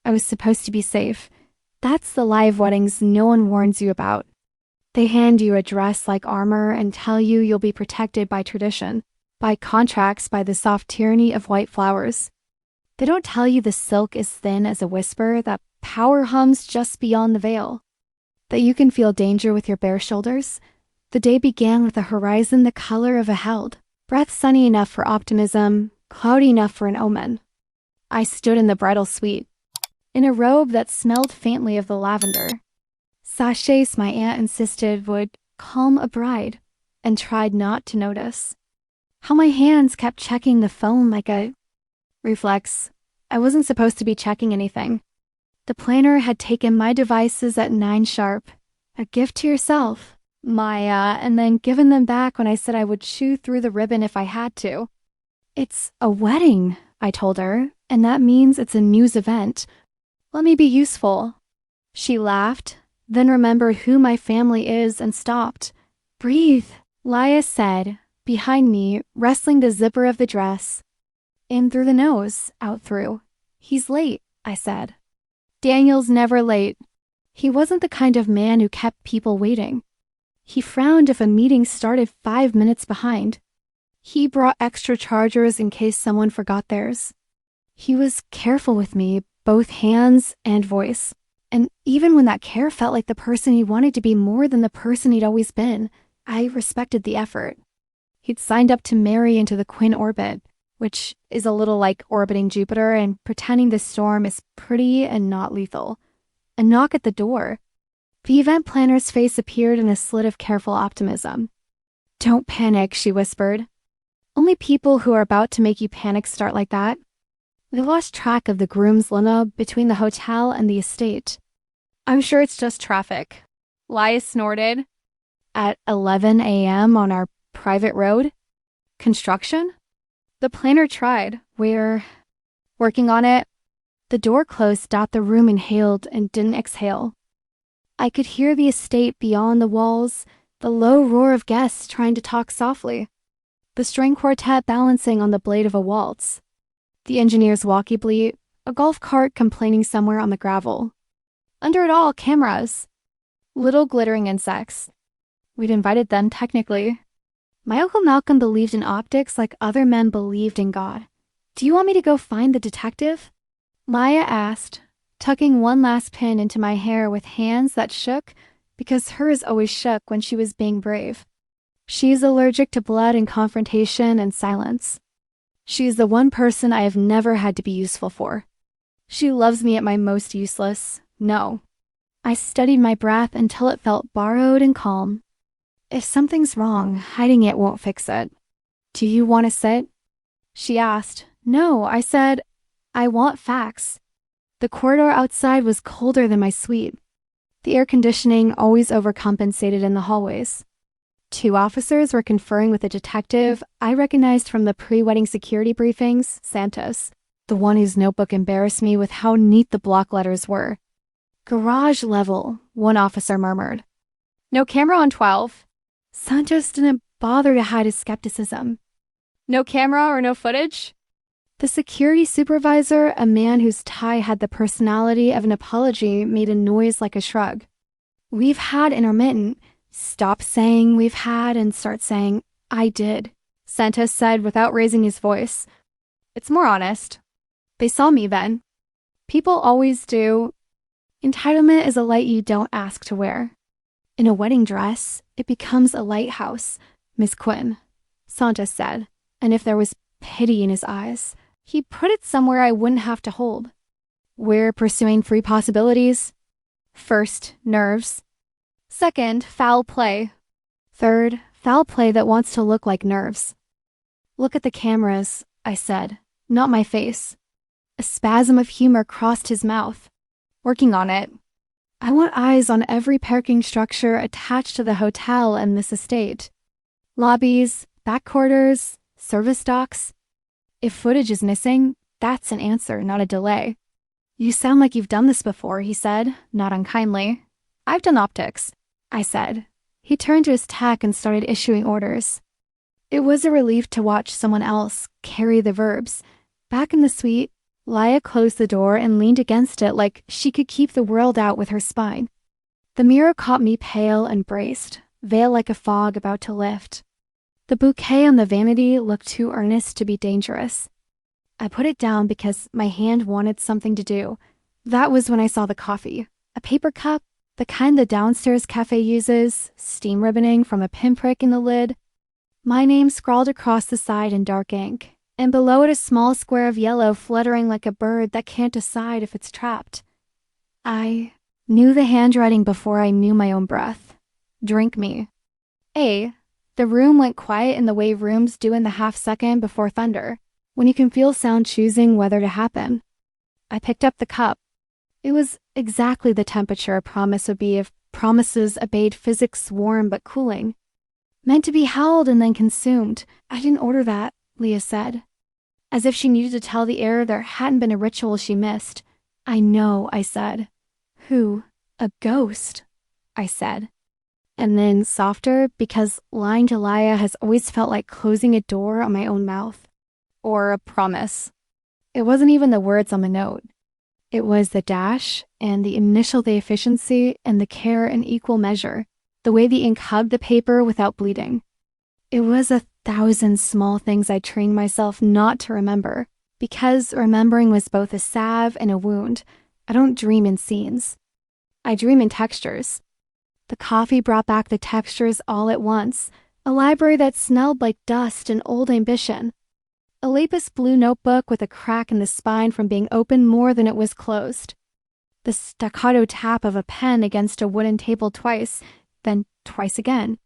I was supposed to be safe. That's the live weddings no one warns you about. They hand you a dress like armor and tell you you'll be protected by tradition, by contracts, by the soft tyranny of white flowers. They don't tell you the silk is thin as a whisper, that power hums just beyond the veil, that you can feel danger with your bare shoulders. The day began with a horizon the color of a held, breath sunny enough for optimism, cloudy enough for an omen. I stood in the bridal suite, in a robe that smelled faintly of the lavender. Sachets my aunt insisted would calm a bride, and tried not to notice. How my hands kept checking the phone like a reflex. I wasn't supposed to be checking anything. The planner had taken my devices at 9 sharp, a gift to yourself, Maya, and then given them back when I said I would chew through the ribbon if I had to. It's a wedding, I told her, and that means it's a news event. Let me be useful. She laughed, then remembered who my family is and stopped. Breathe, Laya said, behind me, wrestling the zipper of the dress. In through the nose, out through. He's late, I said. Daniel's never late. He wasn't the kind of man who kept people waiting. He frowned if a meeting started 5 minutes behind. He brought extra chargers in case someone forgot theirs. He was careful with me, both hands and voice. And even when that care felt like the person he wanted to be more than the person he'd always been, I respected the effort. He'd signed up to marry into the Quinn orbit, which is a little like orbiting Jupiter and pretending the storm is pretty and not lethal. A knock at the door. The event planner's face appeared in a slit of careful optimism. Don't panic, she whispered. Only people who are about to make you panic start like that. They lost track of the groom's limo between the hotel and the estate. I'm sure it's just traffic. Laya snorted. At 11 a.m. on our private road? Construction? The planner tried. We're working on it. The door closed. The room inhaled and didn't exhale. I could hear the estate beyond the walls, the low roar of guests trying to talk softly, the string quartet balancing on the blade of a waltz, the engineer's walkie-bleat, a golf cart complaining somewhere on the gravel. Under it all, cameras. Little glittering insects. We'd invited them, technically. My Uncle Malcolm believed in optics like other men believed in God. Do you want me to go find the detective? Maya asked, tucking one last pin into my hair with hands that shook because hers always shook when she was being brave. She's allergic to blood and confrontation and silence. She's the one person I have never had to be useful for. She loves me at my most useless. No. I studied my breath until it felt borrowed and calm. If something's wrong, hiding it won't fix it. Do you want to sit? She asked. No, I said, I want facts. The corridor outside was colder than my suite. The air conditioning always overcompensated in the hallways. 2 officers were conferring with a detective I recognized from the pre-wedding security briefings, Santos, the one whose notebook embarrassed me with how neat the block letters were. Garage level, one officer murmured. No camera on 12. Santos didn't bother to hide his skepticism. No camera or no footage? The security supervisor, a man whose tie had the personality of an apology, made a noise like a shrug. We've had intermittent. Stop saying we've had and start saying, I did, Santos said without raising his voice. It's more honest. They saw me then. People always do. Entitlement is a light you don't ask to wear. In a wedding dress, it becomes a lighthouse, Miss Quinn, Santos said, and if there was pity in his eyes, he put it somewhere I wouldn't have to hold. We're pursuing 3 possibilities. First, nerves. Second, foul play. Third, foul play that wants to look like nerves. Look at the cameras, I said, not my face. A spasm of humor crossed his mouth. Working on it. I want eyes on every parking structure attached to the hotel and this estate. Lobbies, back quarters, service docks. If footage is missing, that's an answer, not a delay. You sound like you've done this before, he said, not unkindly. I've done optics, I said. He turned to his tech and started issuing orders. It was a relief to watch someone else carry the verbs. Back in the suite, Laya closed the door and leaned against it like she could keep the world out with her spine. The mirror caught me pale and braced, veil like a fog about to lift. The bouquet on the vanity looked too earnest to be dangerous. I put it down because my hand wanted something to do. That was when I saw the coffee. A paper cup, the kind the downstairs cafe uses, steam ribboning from a pinprick in the lid. My name scrawled across the side in dark ink, and below it a small square of yellow fluttering like a bird that can't decide if it's trapped. I knew the handwriting before I knew my own breath. Drink me. The room went quiet in the way rooms do in the half second before thunder, when you can feel sound choosing whether to happen. I picked up the cup. It was exactly the temperature a promise would be if promises obeyed physics warm but cooling. Meant to be held and then consumed. I didn't order that, Leah said. As if she needed to tell the air there hadn't been a ritual she missed. I know, I said. Who? A ghost, I said. And then softer, because lying to Laya has always felt like closing a door on my own mouth. Or a promise. It wasn't even the words on the note. It was the dash, and the initial the efficiency, and the care in equal measure, the way the ink hugged the paper without bleeding. It was 1,000 small things I trained myself not to remember, because remembering was both a salve and a wound. I don't dream in scenes. I dream in textures. The coffee brought back the textures all at once, a library that smelled like dust and old ambition. A lapis blue notebook with a crack in the spine from being opened more than it was closed. The staccato tap of a pen against a wooden table twice, then twice again.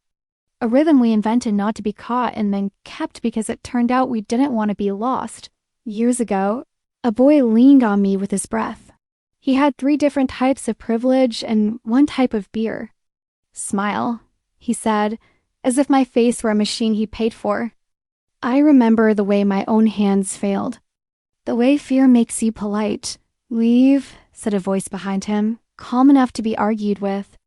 A rhythm we invented not to be caught and then kept because it turned out we didn't want to be lost. Years ago, a boy leaned on me with his breath. He had 3 different types of privilege and 1 type of beer. Smile, he said, as if my face were a machine he paid for. I remember the way my own hands failed. The way fear makes you polite. Leave, said a voice behind him, calm enough to be argued with.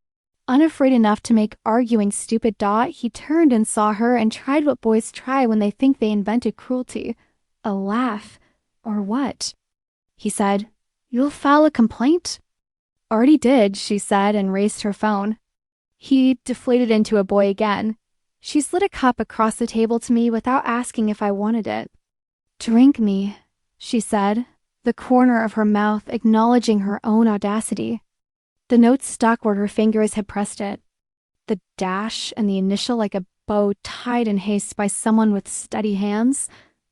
Unafraid enough to make arguing stupid. He turned and saw her and tried what boys try when they think they invented cruelty. A laugh. Or what? He said, You'll file a complaint? Already did, she said and raised her phone. He deflated into a boy again. She slid a cup across the table to me without asking if I wanted it. Drink me, she said, the corner of her mouth acknowledging her own audacity. The note stuck where her fingers had pressed it. The dash and the initial like a bow tied in haste by someone with steady hands.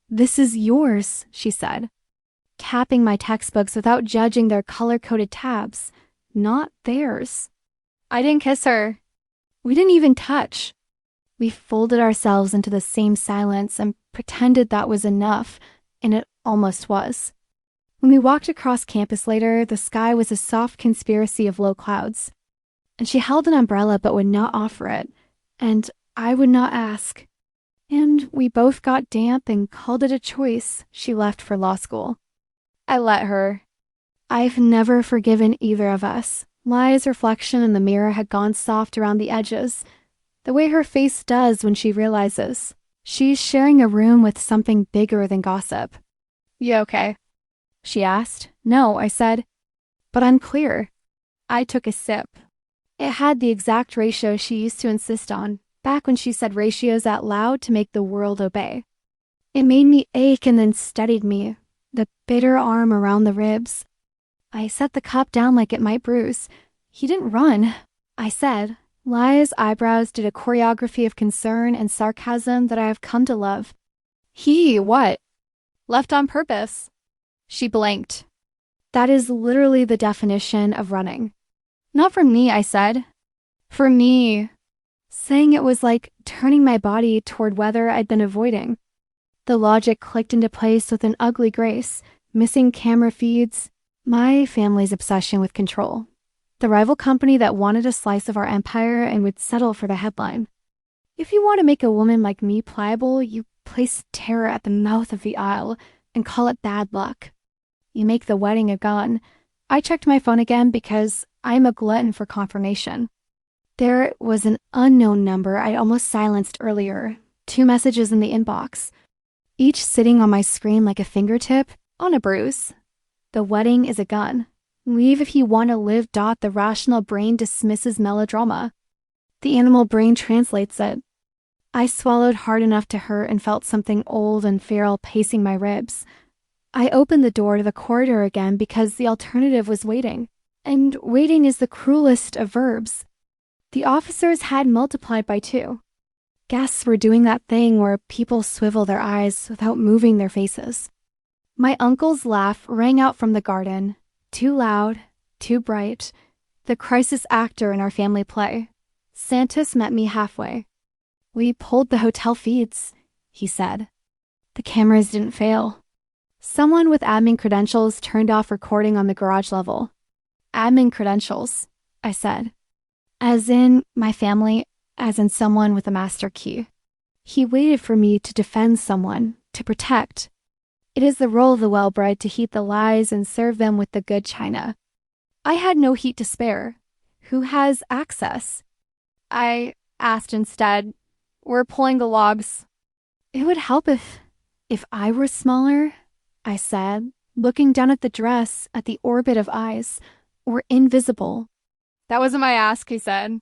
This is yours, she said, tapping my textbooks without judging their color-coded tabs. Not theirs. I didn't kiss her. We didn't even touch. We folded ourselves into the same silence and pretended that was enough, and it almost was. When we walked across campus later, the sky was a soft conspiracy of low clouds. And she held an umbrella but would not offer it, and I would not ask. And we both got damp and called it a choice. She left for law school. I let her. I've never forgiven either of us. Laya's reflection in the mirror had gone soft around the edges, the way her face does when she realizes she's sharing a room with something bigger than gossip. You okay? She asked. No, I said. But I'm clear. I took a sip. It had the exact ratio she used to insist on, back when she said ratios out loud to make the world obey. It made me ache and then steadied me, the bitter arm around the ribs. I set the cup down like it might bruise. He didn't run, I said. Laya's eyebrows did a choreography of concern and sarcasm that I have come to love. He, what? Left on purpose. She blinked. That is literally the definition of running. Not for me, I said. For me. Saying it was like turning my body toward weather I'd been avoiding. The logic clicked into place with an ugly grace, missing camera feeds, my family's obsession with control. The rival company that wanted a slice of our empire and would settle for the headline. If you want to make a woman like me pliable, you place terror at the mouth of the aisle and call it bad luck. You make the wedding a gun. I checked my phone again because I'm a glutton for confirmation. There was an unknown number I'd almost silenced earlier, 2 messages in the inbox, each sitting on my screen like a fingertip on a bruise. The wedding is a gun. Leave if you want to live. The rational brain dismisses melodrama. The animal brain translates it. I swallowed hard enough to hurt and felt something old and feral pacing my ribs. I opened the door to the corridor again because the alternative was waiting. And waiting is the cruelest of verbs. The officers had multiplied by 2. Guests were doing that thing where people swivel their eyes without moving their faces. My uncle's laugh rang out from the garden, too loud, too bright, the crisis actor in our family play. Santos met me halfway. We pulled the hotel feeds, he said. The cameras didn't fail. Someone with admin credentials turned off recording on the garage level. Admin credentials, I said. As in my family, as in someone with a master key. He waited for me to defend someone, to protect. It is the role of the well-bred to heat the lies and serve them with the good china. I had no heat to spare. Who has access? I asked instead. We're pulling the logs. It would help if I were smaller, I said, looking down at the dress, at the orbit of eyes, or invisible. That wasn't my ask, he said.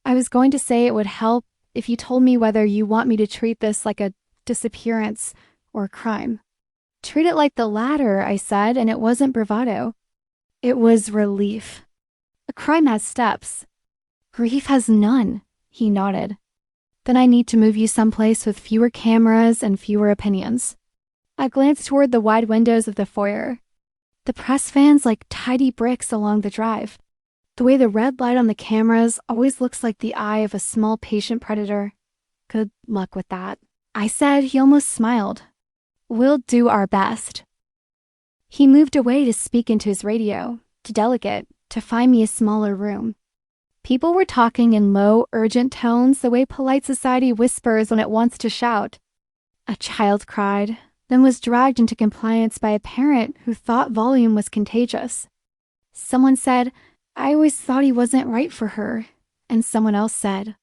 I was going to say it would help if you told me whether you want me to treat this like a disappearance or a crime. Treat it like the latter, I said, and it wasn't bravado. It was relief. A crime has steps. Grief has none, he nodded. Then I need to move you someplace with fewer cameras and fewer opinions. I glanced toward the wide windows of the foyer. The press fans like tidy bricks along the drive. The way the red light on the cameras always looks like the eye of a small patient predator. Good luck with that. I said. He almost smiled. We'll do our best. He moved away to speak into his radio, to delegate, to find me a smaller room. People were talking in low, urgent tones the way polite society whispers when it wants to shout. A child cried, then was dragged into compliance by a parent who thought volume was contagious. Someone said, I always thought he wasn't right for her. And someone else said,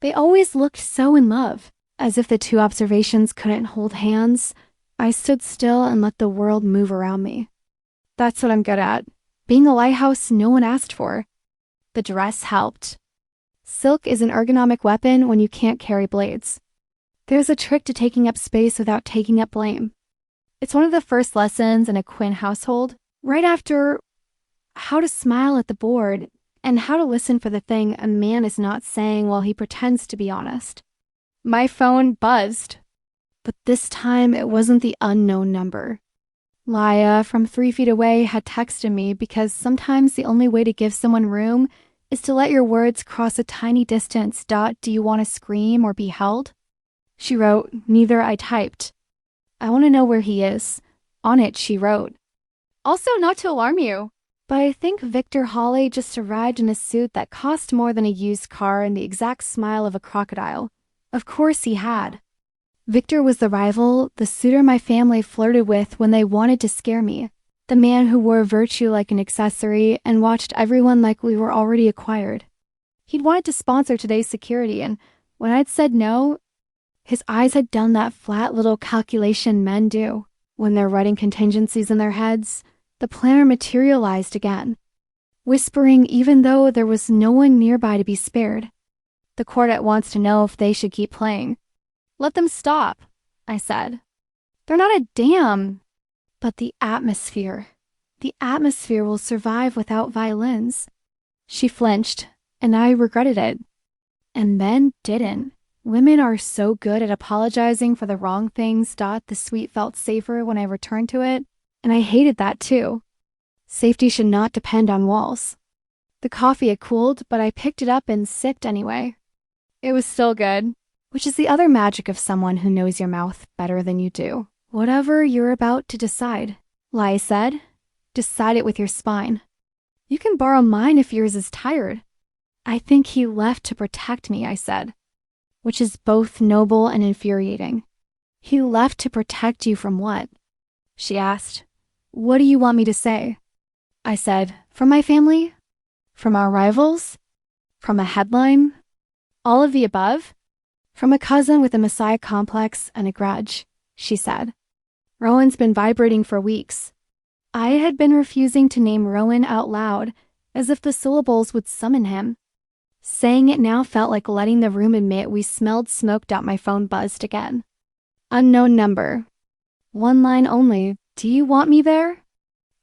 they always looked so in love. As if the two observations couldn't hold hands, I stood still and let the world move around me. That's what I'm good at. Being a lighthouse no one asked for. The dress helped. Silk is an ergonomic weapon when you can't carry blades. There's a trick to taking up space without taking up blame. It's one of the first lessons in a Quinn household, right after how to smile at the board and how to listen for the thing a man is not saying while he pretends to be honest. My phone buzzed, but this time it wasn't the unknown number. Laya, from 3 feet away, had texted me because sometimes the only way to give someone room is to let your words cross a tiny distance. Do you want to scream or be held? She wrote, neither. I typed. I want to know where he is. On it, she wrote. Also, not to alarm you, but I think Victor Hawley just arrived in a suit that cost more than a used car and the exact smile of a crocodile. Of course he had. Victor was the rival, the suitor my family flirted with when they wanted to scare me, the man who wore virtue like an accessory and watched everyone like we were already acquired. He'd wanted to sponsor today's security, and when I'd said no, his eyes had done that flat little calculation men do. When they're writing contingencies in their heads, the planner materialized again, whispering even though there was no one nearby to be spared. The quartet wants to know if they should keep playing. Let them stop, I said. They're not a damn. But the atmosphere will survive without violins. She flinched, and I regretted it. And men didn't. Women are so good at apologizing for the wrong things. The suite felt safer when I returned to it, and I hated that too. Safety should not depend on walls. The coffee had cooled, but I picked it up and sipped anyway. It was still good, which is the other magic of someone who knows your mouth better than you do. Whatever you're about to decide, Lai said, decide it with your spine. You can borrow mine if yours is tired. I think he left to protect me, I said, which is both noble and infuriating. He left to protect you from what? She asked. What do you want me to say? I said, from my family? From our rivals? From a headline? All of the above? From a cousin with a messiah complex and a grudge, she said. Rowan's been vibrating for weeks. I had been refusing to name Rowan out loud, as if the syllables would summon him. Saying it now felt like letting the room admit we smelled smoke. My phone buzzed again. Unknown number. One line only. Do you want me there?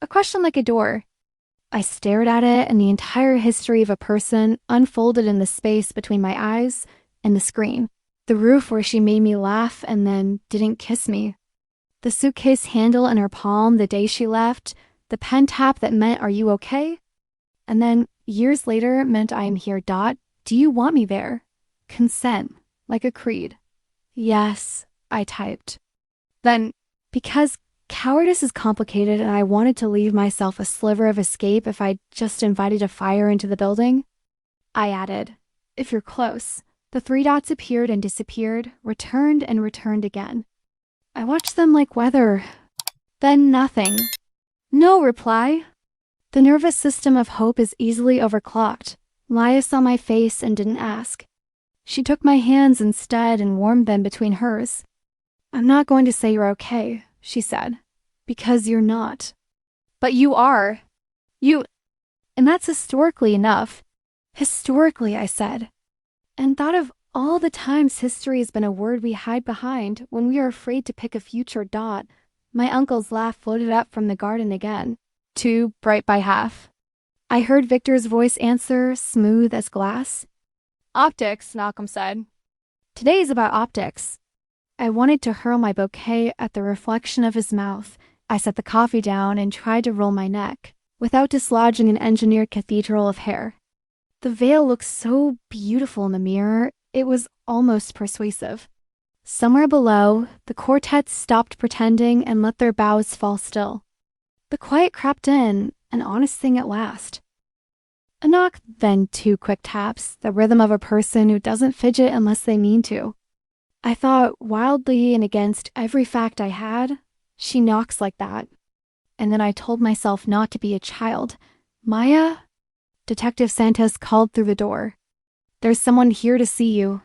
A question like a door. I stared at it, and the entire history of a person unfolded in the space between my eyes and the screen. The roof where she made me laugh and then didn't kiss me. The suitcase handle in her palm the day she left. The pen tap that meant, "Are you okay?" And then, years later, meant, "I am here. Do you want me there?" Consent, like a creed. Yes, I typed. Then, because cowardice is complicated and I wanted to leave myself a sliver of escape if I just invited a fire into the building, I added, "If you're close." The 3 dots appeared and disappeared, returned and returned again. I watched them like weather. Then nothing. No reply. The nervous system of hope is easily overclocked. Laya saw my face and didn't ask. She took my hands instead and warmed them between hers. "I'm not going to say you're okay," she said, "because you're not." "But you are. And that's historically enough." "Historically," I said, and thought of all the times history has been a word we hide behind when we are afraid to pick a future. My uncle's laugh floated up from the garden again. Too bright by half. I heard Victor's voice answer, smooth as glass. "Optics," Malcolm said. "Today's about optics." I wanted to hurl my bouquet at the reflection of his mouth. I set the coffee down and tried to roll my neck, without dislodging an engineered cathedral of hair. The veil looked so beautiful in the mirror, it was almost persuasive. Somewhere below, the quartet stopped pretending and let their bows fall still. The quiet crept in, an honest thing at last. A knock, then 2 quick taps, the rhythm of a person who doesn't fidget unless they mean to. I thought, wildly and against every fact I had, she knocks like that. And then I told myself not to be a child. "Maya?" Detective Santos called through the door. "There's someone here to see you."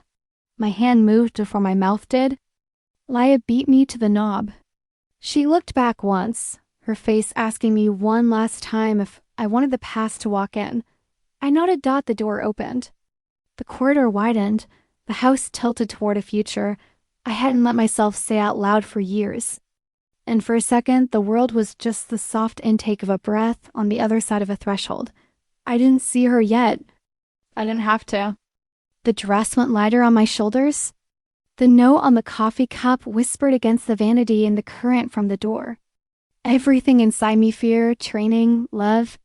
My hand moved before my mouth did. Laya beat me to the knob. She looked back once, her face asking me one last time if I wanted the past to walk in. I nodded. The door opened. The corridor widened, the house tilted toward a future I hadn't let myself say out loud for years. And for a second, the world was just the soft intake of a breath on the other side of a threshold. I didn't see her yet. I didn't have to. The dress went lighter on my shoulders. The note on the coffee cup whispered against the vanity in the current from the door. Everything inside me, fear, training, love,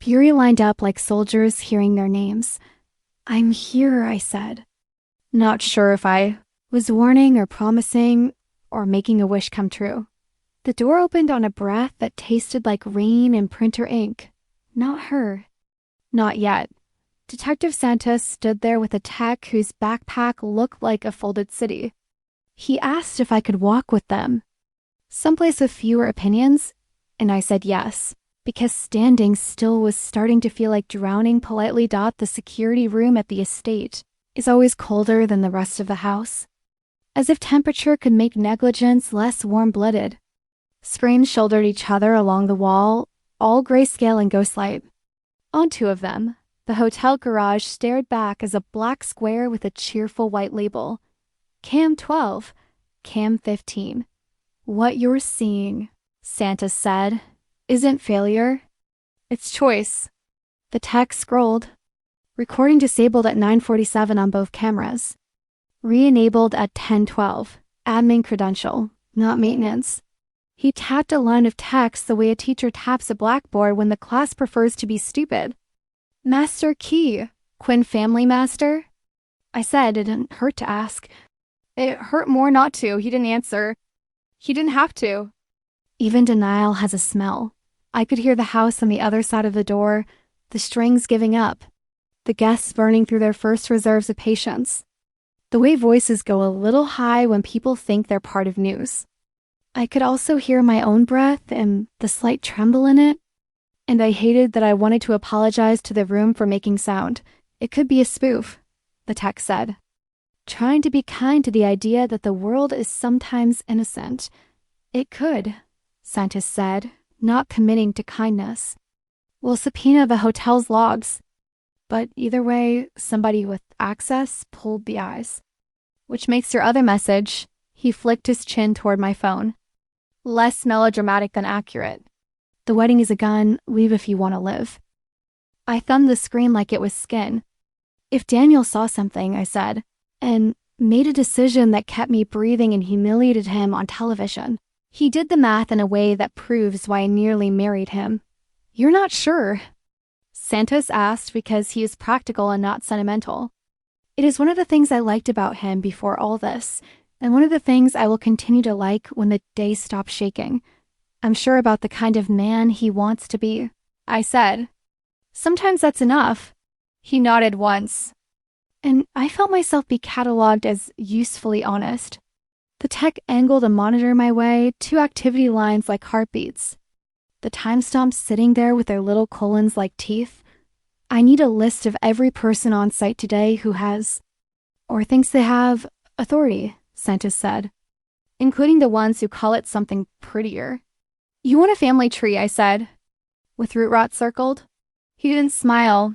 fury, lined up like soldiers hearing their names. "I'm here," I said. Not sure if I was warning or promising or making a wish come true. The door opened on a breath that tasted like rain and printer ink. Not her. Not yet. Detective Santos stood there with a tech whose backpack looked like a folded city. He asked if I could walk with them, someplace with fewer opinions, and I said yes, because standing still was starting to feel like drowning politely. The security room at the estate is always colder than the rest of the house, as if temperature could make negligence less warm-blooded. Screens shouldered each other along the wall, all grayscale and ghostlight. On 2 of them, the hotel garage stared back as a black square with a cheerful white label. Cam 12, Cam 15. "What you're seeing," Santa said, "isn't failure. It's choice." The text scrolled. Recording disabled at 9:47 on both cameras. Re-enabled at 10:12. Admin credential, not maintenance. He tapped a line of text the way a teacher taps a blackboard when the class prefers to be stupid. "Master key, Quinn family master?" I said. It didn't hurt to ask. It hurt more not to. He didn't answer. He didn't have to. Even denial has a smell. I could hear the house on the other side of the door, the strings giving up, the guests burning through their first reserves of patience. The way voices go a little high when people think they're part of news. I could also hear my own breath and the slight tremble in it, and I hated that I wanted to apologize to the room for making sound. It could be a spoof, the text said. Trying to be kind to the idea that the world is sometimes innocent. It could, Santos said, not committing to kindness. We'll subpoena the hotel's logs. But either way, somebody with access pulled the eyes. Which makes your other message, he flicked his chin toward my phone, less melodramatic than accurate. The wedding is a gun, leave if you want to live. I thumbed the screen like it was skin. If Daniel saw something, I said, and made a decision that kept me breathing and humiliated him on television, he did the math in a way that proves why I nearly married him. You're not sure? Santos asked because he is practical and not sentimental. It is one of the things I liked about him before all this, and one of the things I will continue to like when the day stops shaking. I'm sure about the kind of man he wants to be. I said, sometimes that's enough. He nodded once, and I felt myself be cataloged as usefully honest. The tech angled a monitor my way, 2 activity lines like heartbeats. The timestamps sitting there with their little colons like teeth. I need a list of every person on site today who has, or thinks they have, authority, Santos said, including the ones who call it something prettier. You want a family tree, I said, with root rot circled. He didn't smile.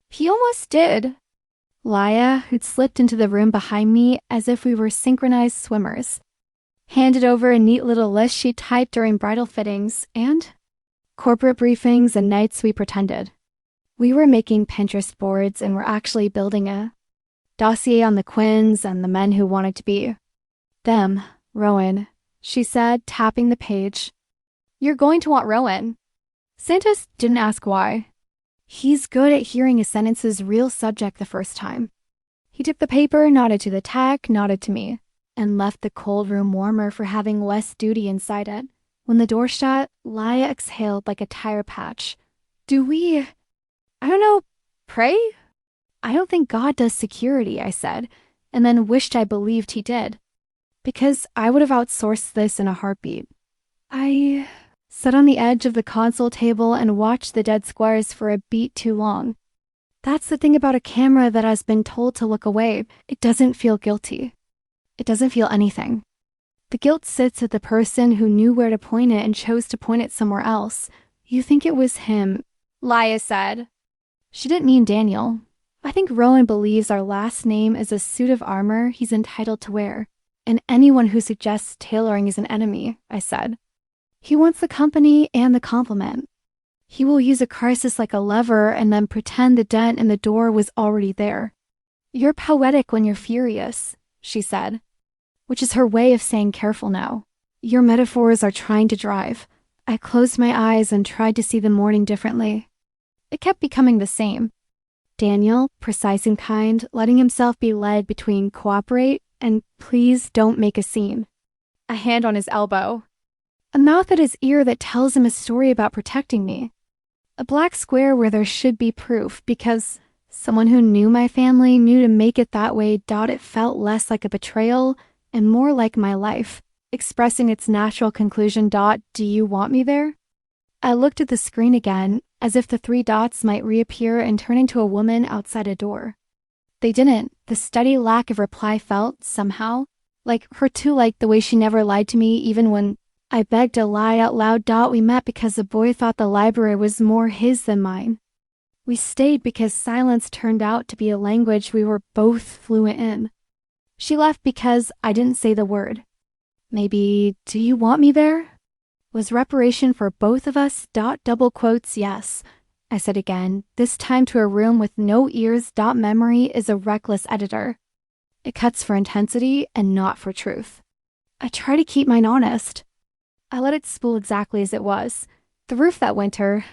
He almost did. Laya, who'd slipped into the room behind me as if we were synchronized swimmers, handed over a neat little list she typed during bridal fittings and corporate briefings and nights we pretended. We were making Pinterest boards and were actually building a dossier on the Quinns and the men who wanted to be them. Rowan, she said, tapping the page. You're going to want Rowan. Santos didn't ask why. He's good at hearing a sentence's real subject the first time. He took the paper, nodded to the tech, nodded to me, and left the cold room warmer for having less duty inside it. When the door shut, Laya exhaled like a tire patch. Do we, pray? I don't think God does security, I said, and then wished I believed he did, because I would have outsourced this in a heartbeat. I sat on the edge of the console table and watched the dead squares for a beat too long. That's the thing about a camera that has been told to look away. It doesn't feel guilty. It doesn't feel anything. The guilt sits at the person who knew where to point it and chose to point it somewhere else. You think it was him, Laya said. She didn't mean Daniel. I think Rowan believes our last name is a suit of armor he's entitled to wear, and anyone who suggests tailoring is an enemy, I said. He wants the company and the compliment. He will use a crisis like a lever and then pretend the dent in the door was already there. You're poetic when you're furious, she said, which is her way of saying careful now. Your metaphors are trying to drive. I closed my eyes and tried to see the morning differently. It kept becoming the same. Daniel, precise and kind, letting himself be led between cooperate and please don't make a scene. A hand on his elbow. A mouth at his ear that tells him a story about protecting me. A black square where there should be proof, because someone who knew my family knew to make it that way. It felt less like a betrayal and more like my life, expressing its natural conclusion. Do you want me there? I looked at the screen again, as if the 3 dots might reappear and turn into a woman outside a door. They didn't. The steady lack of reply felt, somehow, like her too, like the way she never lied to me even when I begged to lie out loud. We met because the boy thought the library was more his than mine. We stayed because silence turned out to be a language we were both fluent in. She left because I didn't say the word. Maybe, do you want me there? Was reparation for both of us? Double quotes, yes. I said again, this time to a room with no ears. Memory is a reckless editor. It cuts for intensity and not for truth. I try to keep mine honest. I let it spool exactly as it was. The roof that winter.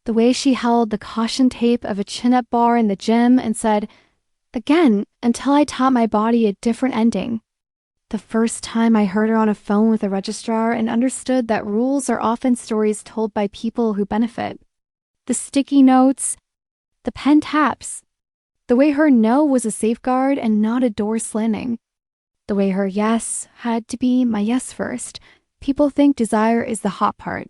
The way she held the caution tape of a chin-up bar in the gym and said, again, until I taught my body a different ending. The first time I heard her on a phone with a registrar and understood that rules are often stories told by people who benefit. The sticky notes, the pen taps, the way her no was a safeguard and not a door slamming, the way her yes had to be my yes first. People think desire is the hot part.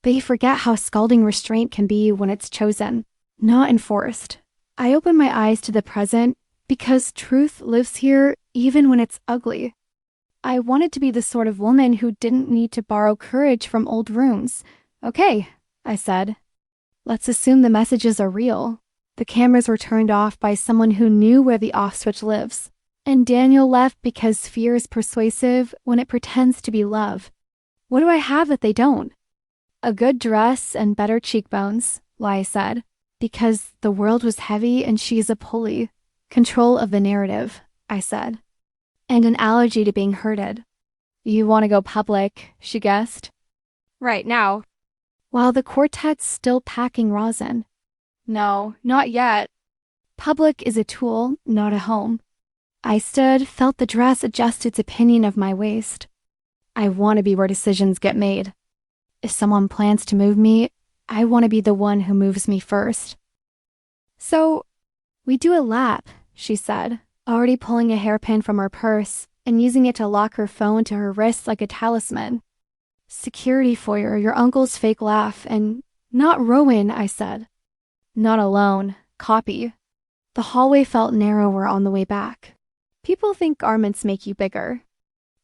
They forget how scalding restraint can be when it's chosen, not enforced. I open my eyes to the present because truth lives here even when it's ugly. I wanted to be the sort of woman who didn't need to borrow courage from old rooms. Okay, I said. Let's assume the messages are real. The cameras were turned off by someone who knew where the off switch lives. And Daniel left because fear is persuasive when it pretends to be love. What do I have that they don't? A good dress and better cheekbones, Lai said, because the world was heavy and she is a pulley. Control of the narrative, I said. And an allergy to being hurted. You want to go public, she guessed. Right now. While the quartet's still packing rosin. No, not yet. Public is a tool, not a home. I stood, felt the dress adjust its opinion of my waist. I want to be where decisions get made. If someone plans to move me, I want to be the one who moves me first. So, we do a lap, she said, already pulling a hairpin from her purse and using it to lock her phone to her wrist like a talisman. Security foyer, your uncle's fake laugh, and not Rowan, I said. Not alone. Copy. The hallway felt narrower on the way back. People think garments make you bigger.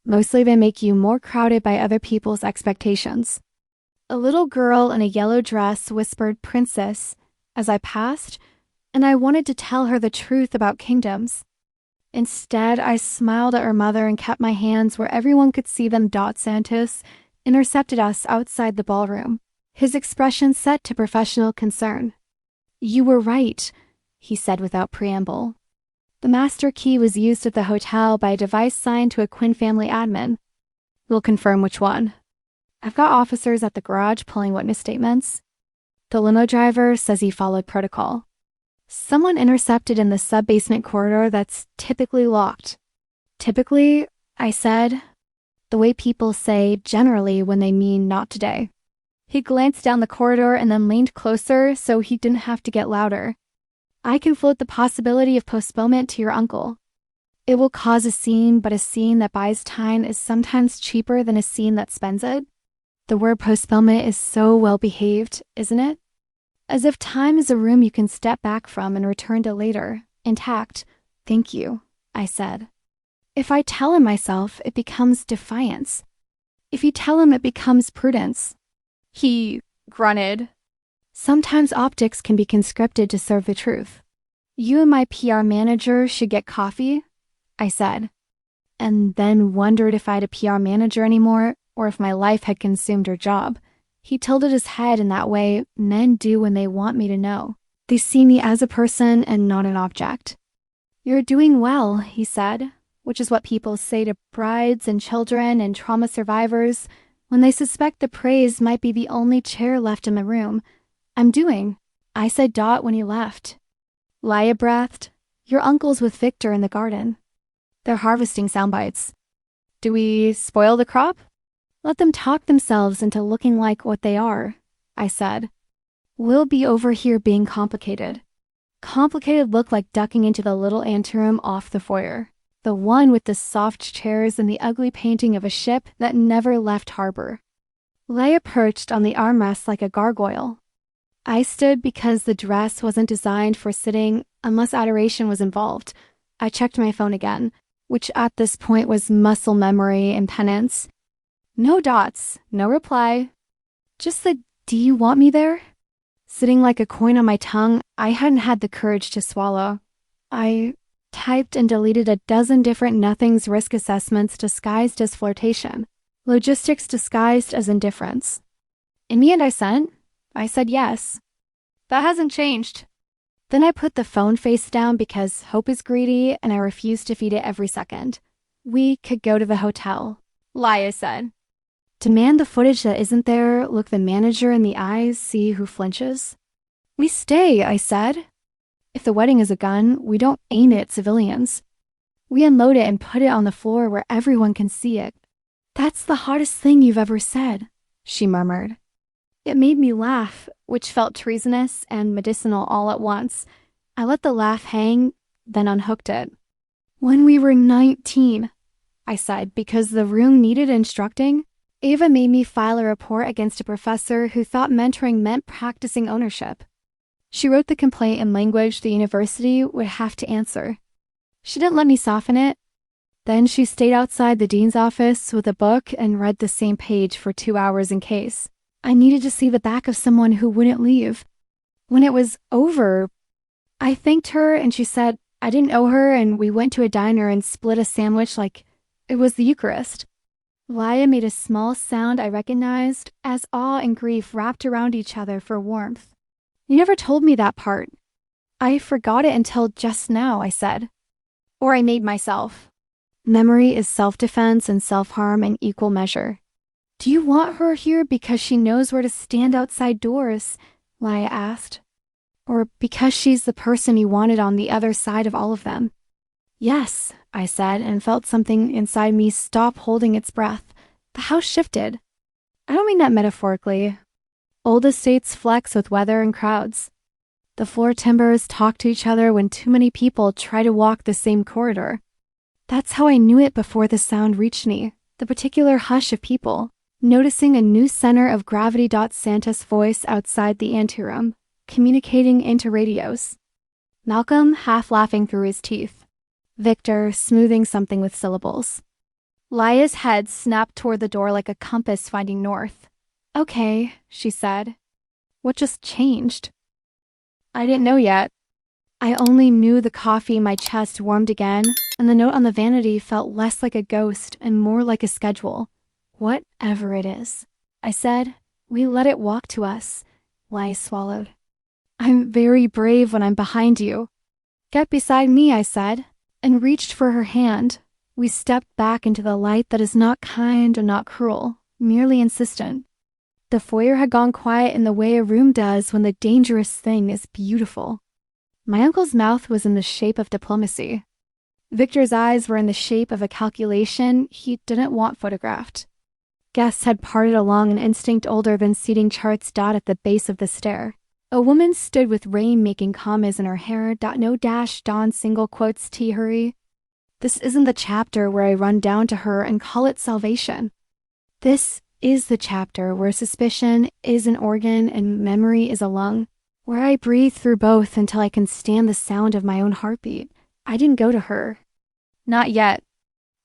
Mostly they make you more crowded by other people's expectations. A little girl in a yellow dress whispered princess as I passed, and I wanted to tell her the truth about kingdoms. Instead, I smiled at her mother and kept my hands where everyone could see them. Santos intercepted us outside the ballroom, his expression set to professional concern. You were right, he said without preamble. The master key was used at the hotel by a device signed to a Quinn family admin. We'll confirm which one. I've got officers at the garage pulling witness statements. The limo driver says he followed protocol. Someone intercepted in the sub-basement corridor that's typically locked. Typically, I said, the way people say generally when they mean not today. He glanced down the corridor and then leaned closer so he didn't have to get louder. I can float the possibility of postponement to your uncle. It will cause a scene, but a scene that buys time is sometimes cheaper than a scene that spends it. The word postponement is so well behaved, isn't it? As if time is a room you can step back from and return to later, intact. Thank you, I said. If I tell him myself, it becomes defiance. If you tell him, it becomes prudence. He grunted. Sometimes optics can be conscripted to serve the truth. You and my PR manager should get coffee, I said, and then wondered if I had a PR manager anymore or if my life had consumed her job. He tilted his head in that way men do when they want me to know. They see me as a person and not an object. You're doing well, he said, which is what people say to brides and children and trauma survivors when they suspect the praise might be the only chair left in the room. I'm doing. I said Dot when he left. Laya breathed. Your uncle's with Victor in the garden. They're harvesting sound bites. Do we spoil the crop? Let them talk themselves into looking like what they are, I said. We'll be over here being complicated. Complicated looked like ducking into the little anteroom off the foyer. The one with the soft chairs and the ugly painting of a ship that never left harbor. Leia perched on the armrest like a gargoyle. I stood because the dress wasn't designed for sitting unless adoration was involved. I checked my phone again, which at this point was muscle memory and penance. No dots, no reply. Just the, do you want me there? Sitting like a coin on my tongue, I hadn't had the courage to swallow. I typed and deleted a dozen different nothings risk assessments disguised as flirtation. Logistics disguised as indifference. In the end I said yes. That hasn't changed. Then I put the phone face down because hope is greedy and I refuse to feed it every second. We could go to the hotel, Laya said. Demand the footage that isn't there, look the manager in the eyes, see who flinches. We stay, I said. If the wedding is a gun, we don't aim it at civilians. We unload it and put it on the floor where everyone can see it. That's the hottest thing you've ever said, she murmured. It made me laugh, which felt treasonous and medicinal all at once. I let the laugh hang, then unhooked it. When we were 19, I said, because the room needed instructing, Ava made me file a report against a professor who thought mentoring meant practicing ownership. She wrote the complaint in language the university would have to answer. She didn't let me soften it. Then she stayed outside the dean's office with a book and read the same page for 2 hours in case. I needed to see the back of someone who wouldn't leave. When it was over, I thanked her and she said I didn't owe her, and we went to a diner and split a sandwich like it was the Eucharist. Laya made a small sound I recognized as awe and grief wrapped around each other for warmth. You never told me that part. I forgot it until just now, I said. Or I made myself. Memory is self-defense and self-harm in equal measure. Do you want her here because she knows where to stand outside doors? Laya asked. Or because she's the person you wanted on the other side of all of them? Yes, I said, and felt something inside me stop holding its breath. The house shifted. I don't mean that metaphorically. Old estates flex with weather and crowds. The floor timbers talk to each other when too many people try to walk the same corridor. That's how I knew it before the sound reached me, the particular hush of people, noticing a new center of gravity. Santa's voice outside the anteroom, communicating into radios. Malcolm half laughing through his teeth. Victor smoothing something with syllables. Laya's head snapped toward the door like a compass finding north. Okay, she said. What just changed? I didn't know yet. I only knew the coffee in my chest warmed again, and the note on the vanity felt less like a ghost and more like a schedule. Whatever it is, I said. We let it walk to us. Laya swallowed. I'm very brave when I'm behind you. Get beside me, I said, and reached for her hand. We stepped back into the light that is not kind or not cruel, merely insistent. The foyer had gone quiet in the way a room does when the dangerous thing is beautiful. My uncle's mouth was in the shape of diplomacy. Victor's eyes were in the shape of a calculation he didn't want photographed. Guests had parted along an instinct older than seating charts. At the base of the stair, a woman stood with rain-making commas in her hair. No dash Dawn single quotes T hurry. This isn't the chapter where I run down to her and call it salvation. This is the chapter where suspicion is an organ and memory is a lung, where I breathe through both until I can stand the sound of my own heartbeat. I didn't go to her. Not yet.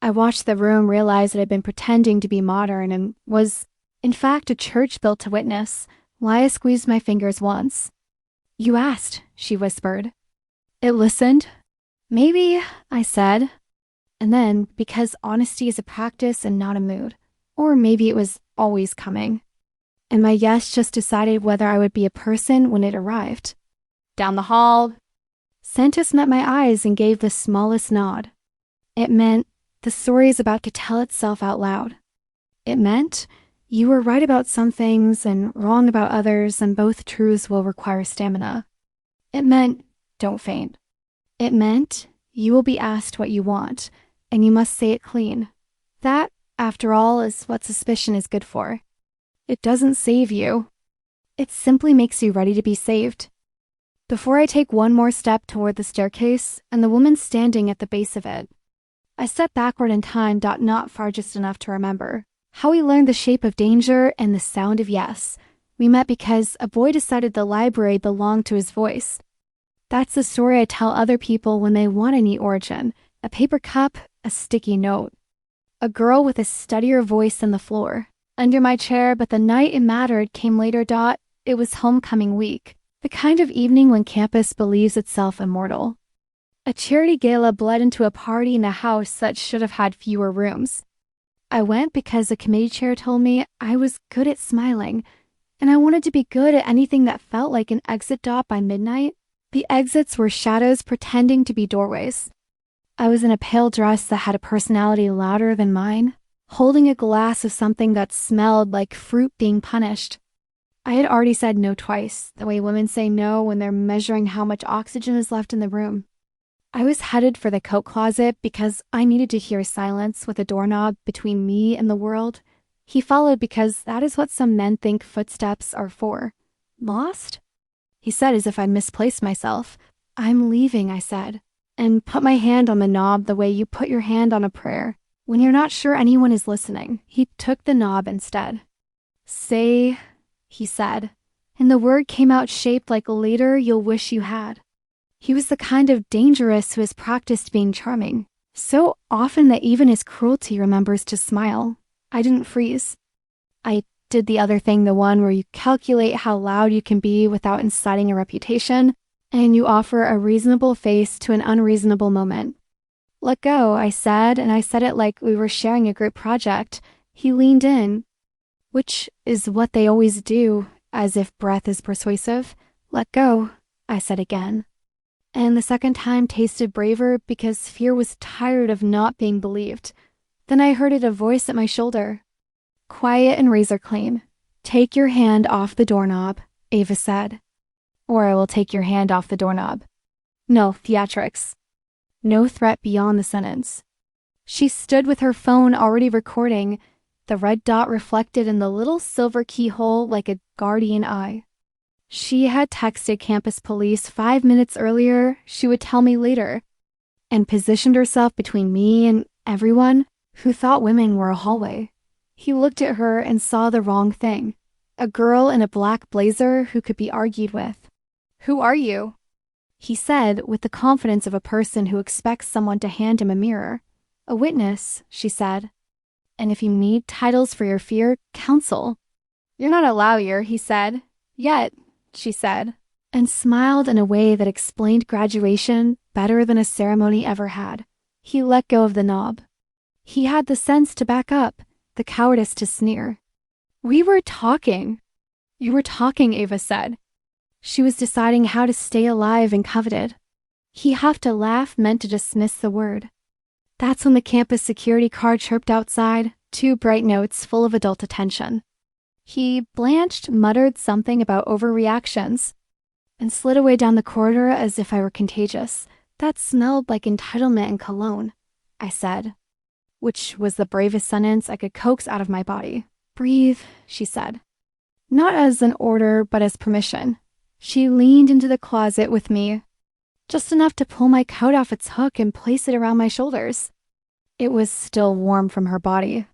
I watched the room, realize it had been pretending to be modern and was, in fact, a church built to witness. Laya squeezed my fingers once. You asked, she whispered. It listened. Maybe, I said. And then, because honesty is a practice and not a mood. Or maybe it was always coming. And my yes just decided whether I would be a person when it arrived. Down the hall. Santos met my eyes and gave the smallest nod. It meant the story is about to tell itself out loud. It meant you were right about some things and wrong about others, and both truths will require stamina. It meant don't faint. It meant you will be asked what you want, and you must say it clean. That, after all, is what suspicion is good for. It doesn't save you. It simply makes you ready to be saved. Before I take one more step toward the staircase and the woman standing at the base of it, I stepped backward in time. Not far, just enough to remember how we learned the shape of danger and the sound of yes. We met because a boy decided the library belonged to his voice. That's the story I tell other people when they want a neat origin, a paper cup, a sticky note. A girl with a steadier voice than the floor, under my chair, but the night it mattered came later. It was homecoming week, the kind of evening when campus believes itself immortal. A charity gala bled into a party in a house that should have had fewer rooms. I went because the committee chair told me I was good at smiling, and I wanted to be good at anything that felt like an exit. By midnight, the exits were shadows pretending to be doorways. I was in a pale dress that had a personality louder than mine, holding a glass of something that smelled like fruit being punished. I had already said no twice, the way women say no when they're measuring how much oxygen is left in the room. I was headed for the coat closet because I needed to hear silence with a doorknob between me and the world. He followed because that is what some men think footsteps are for. Lost? He said as if I'd misplaced myself. I'm leaving, I said, and put my hand on the knob the way you put your hand on a prayer when you're not sure anyone is listening. He took the knob instead. Say, he said, and the word came out shaped like later you'll wish you had. He was the kind of dangerous who has practiced being charming, so often that even his cruelty remembers to smile. I didn't freeze. I did the other thing, the one where you calculate how loud you can be without inciting a reputation, and you offer a reasonable face to an unreasonable moment. Let go, I said, and I said it like we were sharing a group project. He leaned in, which is what they always do, as if breath is persuasive. Let go, I said again. And the second time tasted braver because fear was tired of not being believed. Then I heard a voice at my shoulder. Quiet and razor clean. Take your hand off the doorknob, Ava said. Or I will take your hand off the doorknob. No theatrics. No threat beyond the sentence. She stood with her phone already recording, the red dot reflected in the little silver keyhole like a guardian eye. She had texted campus police 5 minutes earlier, she would tell me later, and positioned herself between me and everyone who thought women were a hallway. He looked at her and saw the wrong thing. A girl in a black blazer who could be argued with. Who are you? He said with the confidence of a person who expects someone to hand him a mirror. A witness, she said. And if you need titles for your fear, counsel. You're not a lawyer, he said. Yet, she said, and smiled in a way that explained graduation better than a ceremony ever had. He let go of the knob. He had the sense to back up, the cowardice to sneer. We were talking. You were talking, Ava said. She was deciding how to stay alive and coveted. He huffed a laugh meant to dismiss the word. That's when the campus security car chirped outside, 2 bright notes full of adult attention. He blanched, muttered something about overreactions, and slid away down the corridor as if I were contagious. That smelled like entitlement and cologne, I said, which was the bravest sentence I could coax out of my body. Breathe, she said. Not as an order, but as permission. She leaned into the closet with me, just enough to pull my coat off its hook and place it around my shoulders. It was still warm from her body.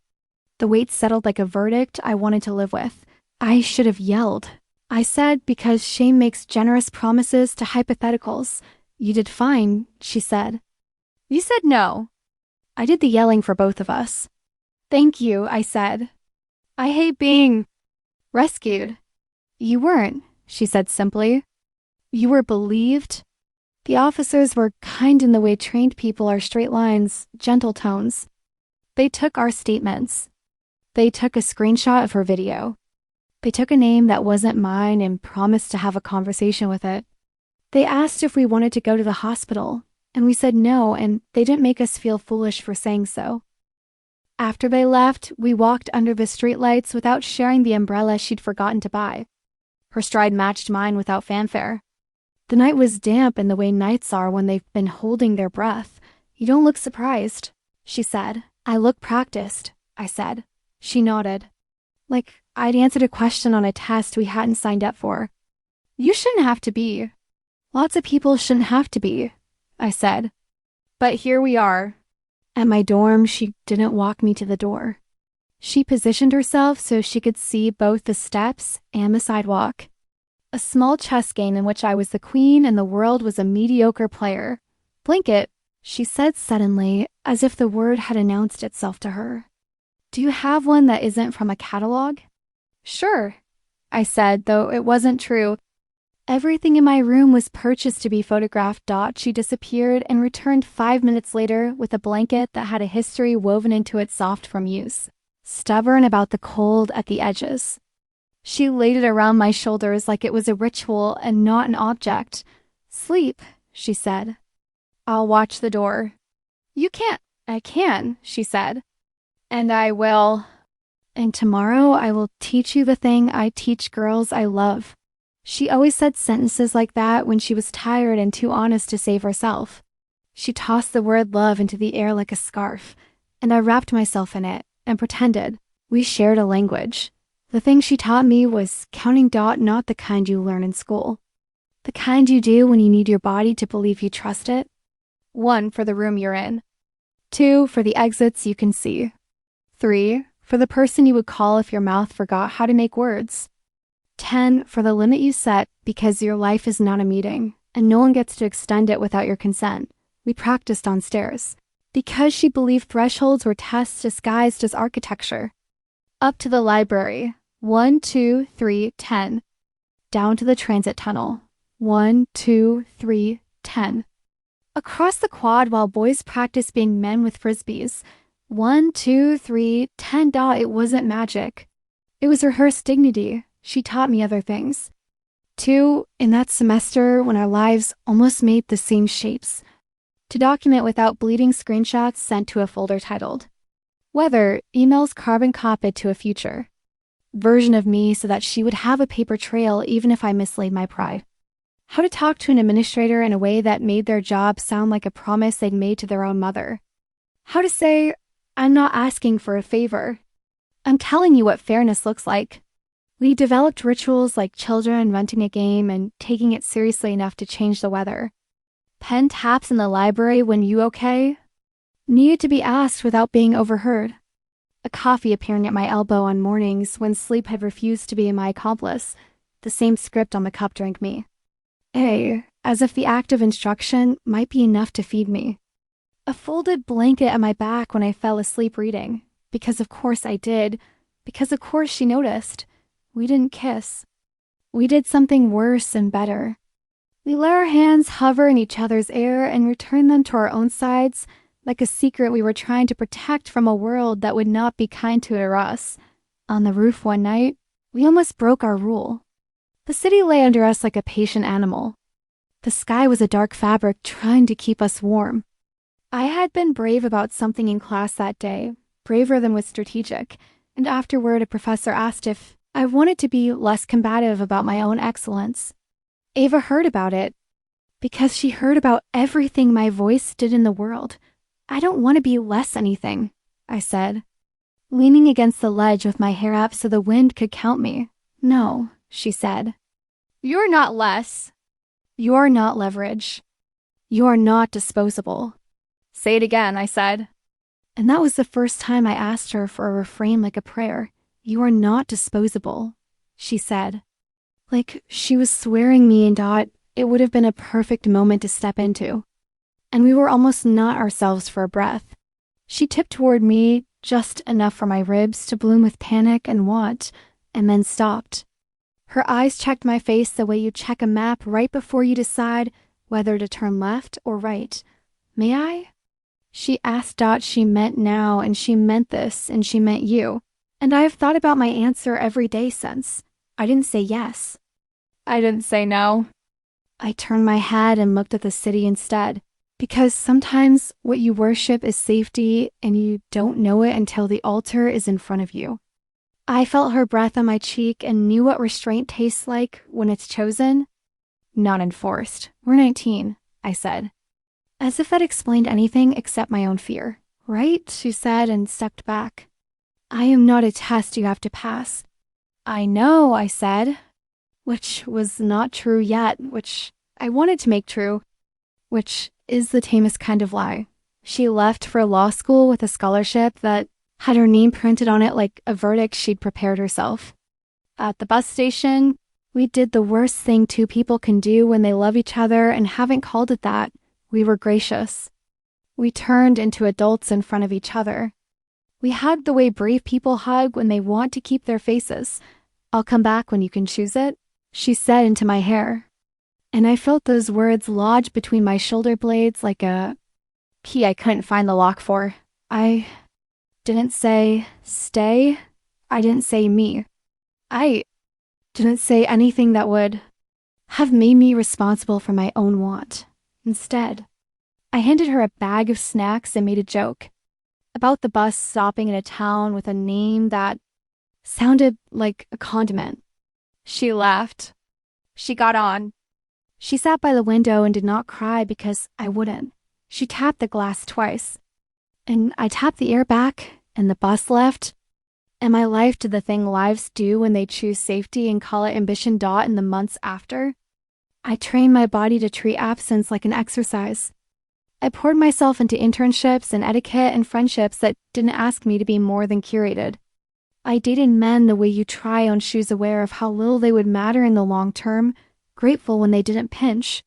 The weight settled like a verdict I wanted to live with. I should have yelled. I said because shame makes generous promises to hypotheticals. You did fine, she said. You said no. I did the yelling for both of us. Thank you, I said. I hate being rescued. You weren't, she said simply. You were believed. The officers were kind in the way trained people are, straight lines, gentle tones. They took our statements. They took a screenshot of her video. They took a name that wasn't mine and promised to have a conversation with it. They asked if we wanted to go to the hospital, and we said no, and they didn't make us feel foolish for saying so. After they left, we walked under the streetlights without sharing the umbrella she'd forgotten to buy. Her stride matched mine without fanfare. The night was damp in the way nights are when they've been holding their breath. You don't look surprised, she said. I look practiced, I said. She nodded. Like I'd answered a question on a test we hadn't signed up for. You shouldn't have to be. Lots of people shouldn't have to be, I said. But here we are. At my dorm, she didn't walk me to the door. She positioned herself so she could see both the steps and the sidewalk. A small chess game in which I was the queen and the world was a mediocre player. Blanket, she said suddenly, as if the word had announced itself to her. Do you have one that isn't from a catalog? Sure, I said, though it wasn't true. Everything in my room was purchased to be photographed. She disappeared and returned 5 minutes later with a blanket that had a history woven into it soft from use, stubborn about the cold at the edges. She laid it around my shoulders like it was a ritual and not an object. Sleep, she said. I'll watch the door. You can't. I can, she said. And I will. And tomorrow I will teach you the thing I teach girls I love. She always said sentences like that when she was tired and too honest to save herself. She tossed the word love into the air like a scarf, and I wrapped myself in it and pretended. We shared a language. The thing she taught me was counting. Not the kind you learn in school. The kind you do when you need your body to believe you trust it. 1 for the room you're in. 2 for the exits you can see. 3 for the person you would call if your mouth forgot how to make words. 10 for the limit you set because your life is not a meeting, and no one gets to extend it without your consent. We practiced on stairs. Because she believed thresholds were tests disguised as architecture. Up to the library, 1, 2, 3, 10. Down to the transit tunnel. 1, 2, 3, 10. Across the quad while boys practice being men with frisbees. 1, 2, 3, 10. It wasn't magic. It was rehearsed dignity. She taught me other things. 2, in that semester when our lives almost made the same shapes. To document without bleeding screenshots sent to a folder titled Weather, emails carbon copied to a future version of me so that she would have a paper trail even if I mislaid my pride. How to talk to an administrator in a way that made their job sound like a promise they'd made to their own mother. How to say, I'm not asking for a favor. I'm telling you what fairness looks like. We developed rituals like children renting a game and taking it seriously enough to change the weather. Pen taps in the library when you okay? Needed to be asked without being overheard. A coffee appearing at my elbow on mornings when sleep had refused to be my accomplice. The same script on the cup drank me. As if the act of instruction might be enough to feed me. A folded blanket at my back when I fell asleep reading. Because of course I did. Because of course she noticed. We didn't kiss. We did something worse and better. We let our hands hover in each other's air and return them to our own sides like a secret we were trying to protect from a world that would not be kind to us. On the roof one night, we almost broke our rule. The city lay under us like a patient animal. The sky was a dark fabric trying to keep us warm. I had been brave about something in class that day, braver than was strategic, and afterward a professor asked if I wanted to be less combative about my own excellence. Ava heard about it because she heard about everything my voice did in the world. I don't want to be less anything, I said, leaning against the ledge with my hair up so the wind could count me. No, she said. You're not less. You're not leverage. You're not disposable. Say it again, I said. And that was the first time I asked her for a refrain like a prayer. You are not disposable, she said. Like she was swearing me and it would have been a perfect moment to step into. And we were almost not ourselves for a breath. She tipped toward me just enough for my ribs to bloom with panic and want, and then stopped. Her eyes checked my face the way you check a map right before you decide whether to turn left or right. May I? She asked she meant now, and she meant this, and she meant you. And I have thought about my answer every day since. I didn't say yes. I didn't say no. I turned my head and looked at the city instead, because sometimes what you worship is safety, and you don't know it until the altar is in front of you. I felt her breath on my cheek and knew what restraint tastes like when it's chosen. Not enforced. We're 19, I said. As if that explained anything except my own fear. Right? She said and stepped back. I am not a test you have to pass. I know, I said. Which was not true yet, which I wanted to make true. Which is the tamest kind of lie. She left for law school with a scholarship that had her name printed on it like a verdict she'd prepared herself. At the bus station, we did the worst thing two people can do when they love each other and haven't called it that. We were gracious. We turned into adults in front of each other. We hugged the way brave people hug when they want to keep their faces. I'll come back when you can choose it, she said into my hair. And I felt those words lodge between my shoulder blades like a key I couldn't find the lock for. I didn't say stay. I didn't say me. I didn't say anything that would have made me responsible for my own want. Instead, I handed her a bag of snacks and made a joke about the bus stopping in a town with a name that sounded like a condiment. She laughed. She got on. She sat by the window and did not cry because I wouldn't. She tapped the glass twice. And I tapped the air back, and the bus left. And my life did the thing lives do when they choose safety and call it ambition. In the months after, I trained my body to treat absence like an exercise. I poured myself into internships and etiquette and friendships that didn't ask me to be more than curated. I dated men the way you try on shoes, aware of how little they would matter in the long term, grateful when they didn't pinch.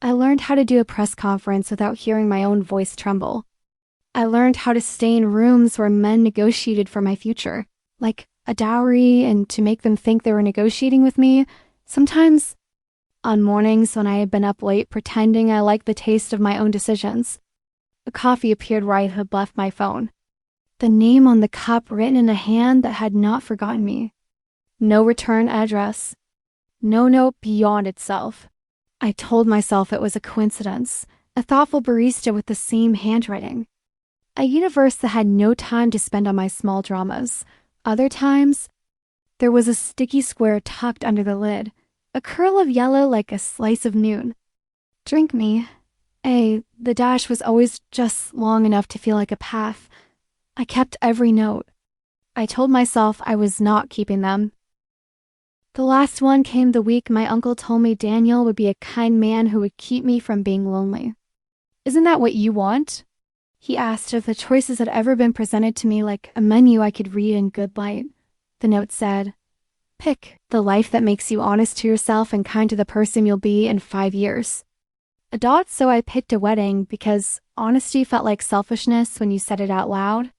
I learned how to do a press conference without hearing my own voice tremble. I learned how to stay in rooms where men negotiated for my future, like a dowry, and to make them think they were negotiating with me. Sometimes, on mornings when I had been up late pretending I liked the taste of my own decisions, a coffee appeared where I had left my phone. The name on the cup written in a hand that had not forgotten me. No return address. No note beyond itself. I told myself it was a coincidence, a thoughtful barista with the same handwriting. A universe that had no time to spend on my small dramas. Other times, there was a sticky square tucked under the lid, a curl of yellow like a slice of noon. Drink me. The dash was always just long enough to feel like a path. I kept every note. I told myself I was not keeping them. The last one came the week my uncle told me Daniel would be a kind man who would keep me from being lonely. "Isn't that what you want?" he asked if the choices had ever been presented to me like a menu I could read in good light. The note said, "Pick the life that makes you honest to yourself and kind to the person you'll be in 5 years." A dot, so I picked a wedding because honesty felt like selfishness when you said it out loud,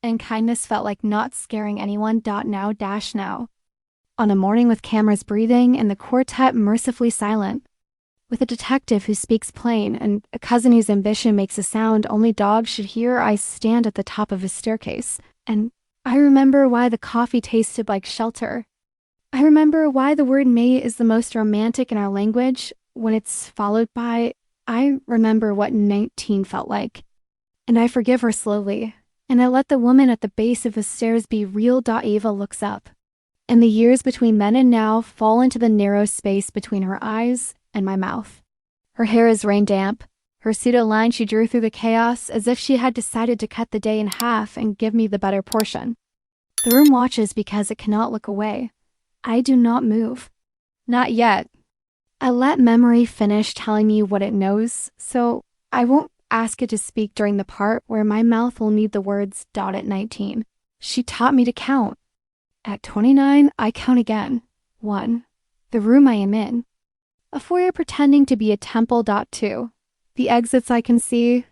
and kindness felt like not scaring anyone. Now. On a morning with cameras breathing and the quartet mercifully silent, with a detective who speaks plain and a cousin whose ambition makes a sound only dogs should hear, I stand at the top of a staircase, and I remember why the coffee tasted like shelter. I remember why the word mate is the most romantic in our language when it's followed by, I remember what 19 felt like. And I forgive her slowly, and I let the woman at the base of the stairs be real. Ava looks up, and the years between then and now fall into the narrow space between her eyes and my mouth. Her hair is rain damp, her pseudo line she drew through the chaos as if she had decided to cut the day in half and give me the better portion. The room watches because it cannot look away. I do not move. Not yet. I let memory finish telling me what it knows, so I won't ask it to speak during the part where my mouth will need the words at 19. She taught me to count. At 29, I count again. 1. The room I am in. A foyer pretending to be a temple. 2. The exits I can see.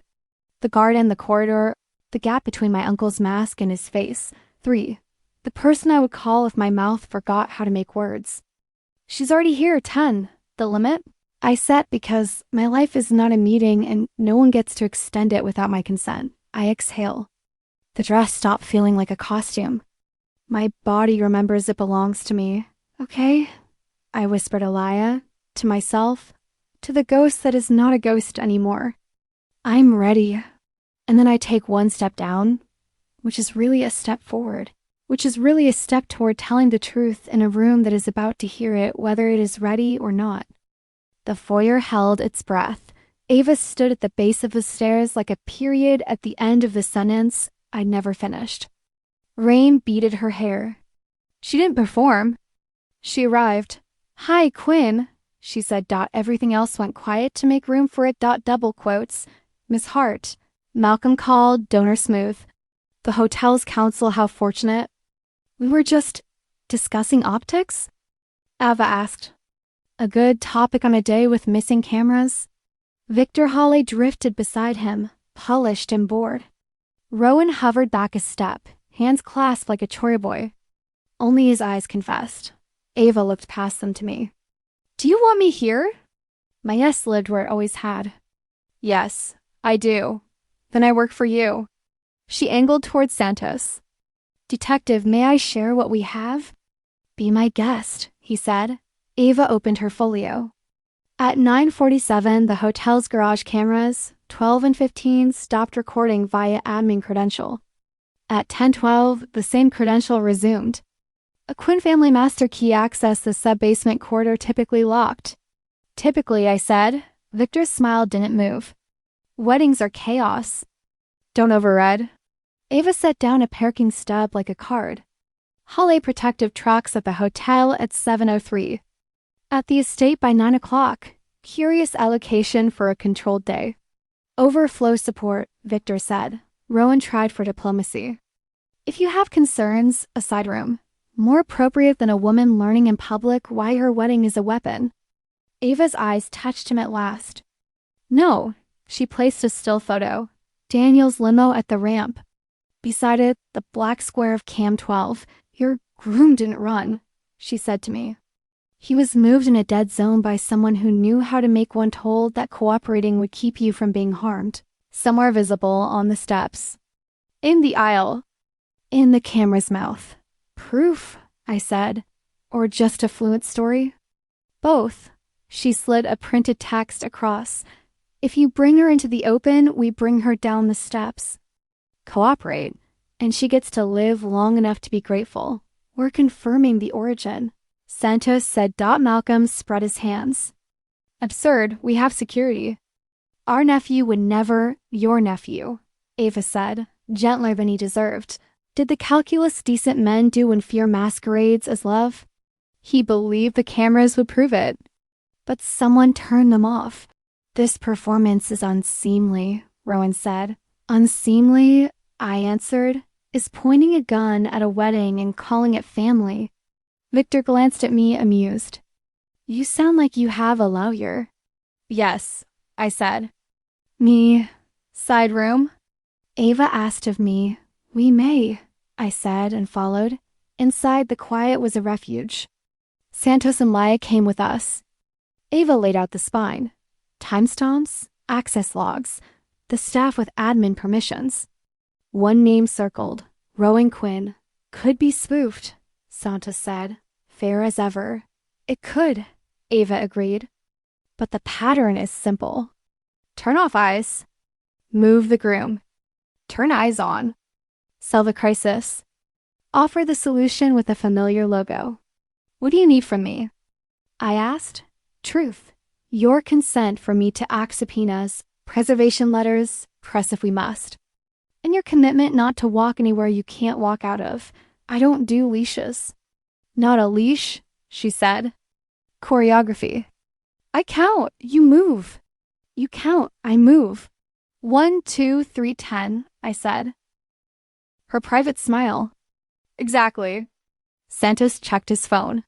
The garden, the corridor, the gap between my uncle's mask and his face. 3. The person I would call if my mouth forgot how to make words. She's already here. 10. The limit I set because my life is not a meeting and no one gets to extend it without my consent. I exhale. The dress stopped feeling like a costume. My body remembers it belongs to me. Okay, I whispered Elia, to myself, to the ghost that is not a ghost anymore. I'm ready. And then I take one step down, which is really a step forward, which is really a step toward telling the truth in a room that is about to hear it, whether it is ready or not. The foyer held its breath. Ava stood at the base of the stairs like a period at the end of the sentence I'd never finished. Rain beaded her hair. She didn't perform. She arrived. "Hi, Quinn," she said. Everything else went quiet to make room for it. Double quotes. "Miss Hart." Malcolm called, donor smooth. The hotel's counsel, how fortunate. "We were just discussing optics?" Ava asked. "A good topic on a day with missing cameras?" Victor Hawley drifted beside him, polished and bored. Rowan hovered back a step, hands clasped like a chore boy. Only his eyes confessed. Ava looked past them to me. "Do you want me here?" My yes lived where it always had. "Yes, I do. Then I work for you." She angled towards Santos. "Detective, may I share what we have?" "Be my guest," he said. Ava opened her folio. At 9:47, the hotel's garage cameras, 12 and 15, stopped recording via admin credential. At 10:12, the same credential resumed. A Quinn family master key accessed the sub-basement corridor typically locked. "Typically," I said. Victor's smile didn't move. "Weddings are chaos." "Don't overread." Ava set down a parking stub like a card. Holiday protective trucks at the hotel at 7:03. At the estate by 9 o'clock. Curious allocation for a controlled day. "Overflow support," Victor said. Rowan tried for diplomacy. "If you have concerns, a side room. More appropriate than a woman learning in public why her wedding is a weapon." Ava's eyes touched him at last. "No." She placed a still photo. Daniel's limo at the ramp. Beside it, the black square of Cam 12. "Your Groom didn't run, she said to me. He was moved in a dead zone by someone who knew how to make one told that cooperating would keep you from being harmed. Somewhere visible on the steps. In the aisle. In the camera's mouth. Proof, I said. Or just a fluent story? Both. She slid a printed text across. If you bring her into the open, we bring her down the steps. Cooperate, and she gets to live long enough to be grateful. We're confirming the origin. Santos said. Malcolm spread his hands. Absurd, we have security. Our nephew would never, your nephew, Ava said, gentler than he deserved. Did the calculus decent men do when fear masquerades as love? He believed the cameras would prove it. But someone turned them off. This performance is unseemly, Rowan said. Unseemly, I answered, is pointing a gun at a wedding and calling it family. Victor glanced at me, amused. You sound like you have a lawyer. Yes, I said. Me, side room? Ava asked of me. We may, I said and followed. Inside, the quiet was a refuge. Santos and Laia came with us. Ava laid out the spine. Timestamps, access logs, the staff with admin permissions. One name circled, Rowan Quinn. Could be spoofed, Santos said. Fair as ever. It could, Ava agreed. But the pattern is simple. Turn off eyes. Move the groom. Turn eyes on. Solve a crisis. Offer the solution with a familiar logo. What do you need from me? I asked. Truth. Your consent for me to act subpoenas, preservation letters, press if we must. And your commitment not to walk anywhere you can't walk out of. I don't do leashes. Not a leash, she said. Choreography. I count, you move. You count, I move. 1, 2, 3, 10, I said. Her private smile. Exactly. Santos checked his phone.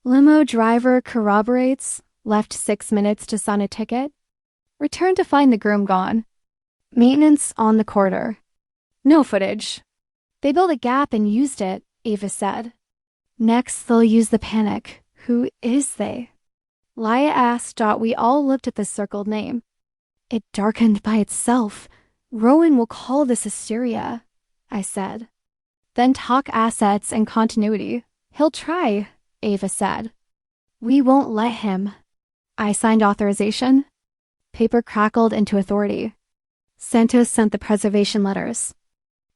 Limo driver corroborates. Left 6 minutes to sign a ticket. Returned to find the groom gone. Maintenance on the corridor. No footage. They built a gap and used it, Ava said. Next, they'll use the panic. Who is they? Laia asked. We all looked at the circled name. It darkened by itself. Rowan will call this hysteria, I said. Then talk assets and continuity. He'll try, Ava said. We won't let him. I signed authorization. Paper crackled into authority. Santos sent the preservation letters.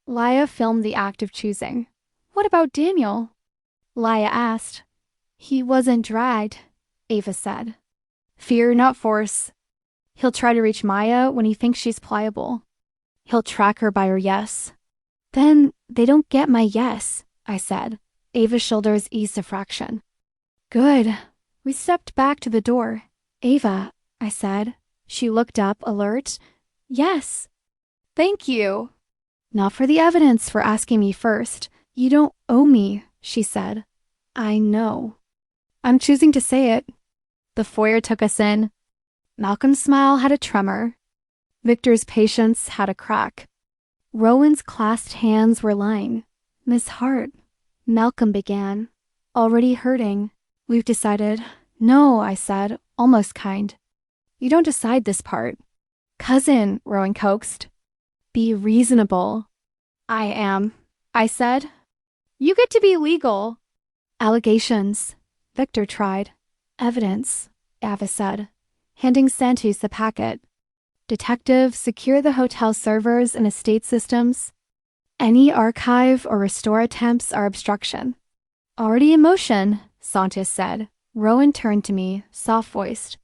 Laia filmed the act of choosing. What about Daniel? Laia asked. He wasn't dragged, Ava said. Fear, not force. He'll try to reach Maya when he thinks she's pliable. He'll track her by her yes. Then they don't get my yes, I said. Ava's shoulders eased a fraction. Good. We stepped back to the door. Ava, I said. She looked up, alert. Yes. Thank you. Not for the evidence, for asking me first. You don't owe me, she said. I know. I'm choosing to say it. The foyer took us in. Malcolm's smile had a tremor. Victor's patience had a crack. Rowan's clasped hands were lying. Miss Hart, Malcolm began. Already hurting. We've decided. No, I said, almost kind. You don't decide this part. Cousin, Rowan coaxed. Be reasonable. I am, I said. You get to be legal. Allegations. Victor tried. Evidence, Ava said, handing Santos the packet. Detective, secure the hotel servers and estate systems. Any archive or restore attempts are obstruction. Already in motion, Santos said. Rowan turned to me, soft-voiced.